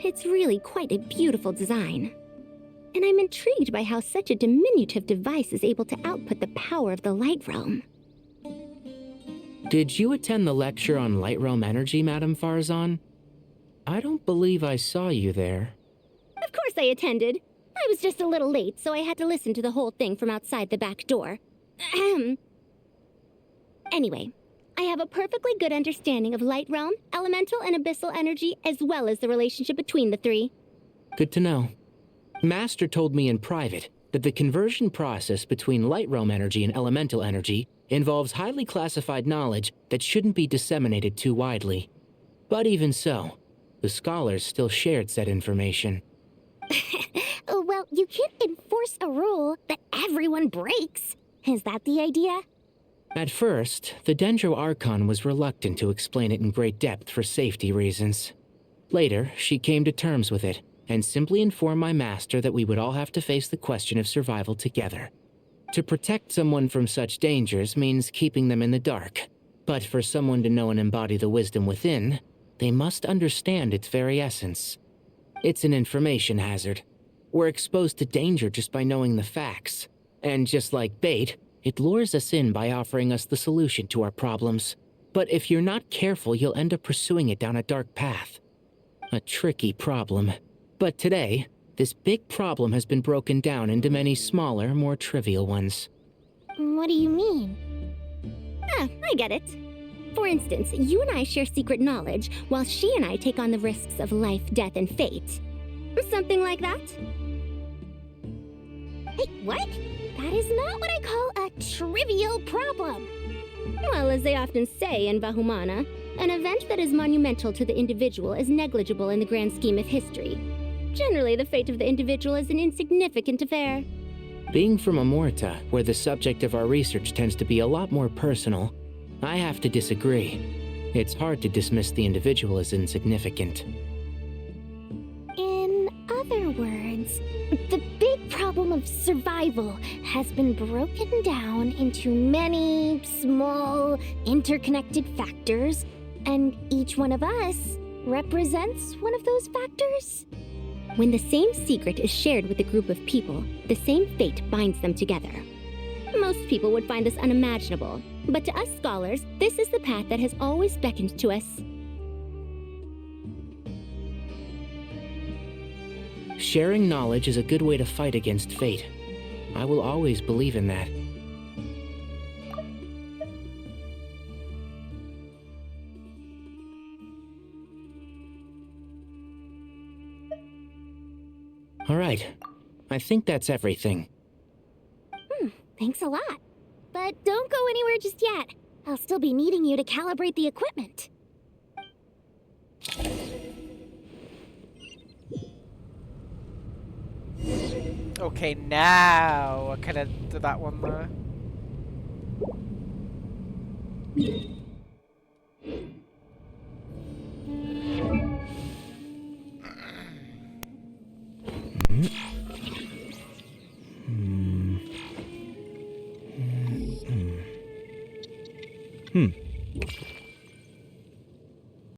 It's really quite a beautiful design. and I'm intrigued by how such a diminutive device is able to output the power of the Light Realm. Did you attend the lecture on Light Realm energy, Madame Farzan? I don't believe I saw you there. Of course I attended. I was just a little late, so I had to listen to the whole thing from outside the back door. Ahem. Anyway, I have a perfectly good understanding of Light Realm, elemental and abyssal energy, as well as the relationship between the three. Good to know. Master told me in private that the conversion process between Light Realm energy and elemental energy involves highly classified knowledge that shouldn't be disseminated too widely. But even so, the scholars still shared said information. Well, you can't enforce a rule that everyone breaks. Is that the idea? At first, the Dendro Archon was reluctant to explain it in great depth for safety reasons. Later, she came to terms with it, and simply informed my master that we would all have to face the question of survival together. To protect someone from such dangers means keeping them in the dark, but for someone to know and embody the wisdom within, they must understand its very essence. It's an information hazard. We're exposed to danger just by knowing the facts, and just like bait, it lures us in by offering us the solution to our problems. But if you're not careful, you'll end up pursuing it down a dark path. A tricky problem. But today, this big problem has been broken down into many smaller, more trivial ones. What do you mean? Ah, I get it. For instance, you and I share secret knowledge, while she and I take on the risks of life, death, and fate. Something like that? Hey, what? That is not what I call a trivial problem. Well, as they often say in Vahumana, an event that is monumental to the individual is negligible in the grand scheme of history. Generally, the fate of the individual is an insignificant affair. Being from Amorta, where the subject of our research tends to be a lot more personal, I have to disagree. It's hard to dismiss the individual as insignificant. In other words, the big problem of survival has been broken down into many small, interconnected factors, and each one of us represents one of those factors. When the same secret is shared with a group of people, the same fate binds them together. Most people would find this unimaginable, but to us scholars, this is the path that has always beckoned to us. Sharing knowledge is a good way to fight against fate. I will always believe in that. All right. I think that's everything. Thanks a lot. But don't go anywhere just yet. I'll still be needing you to calibrate the equipment. Okay, now I can do that one there.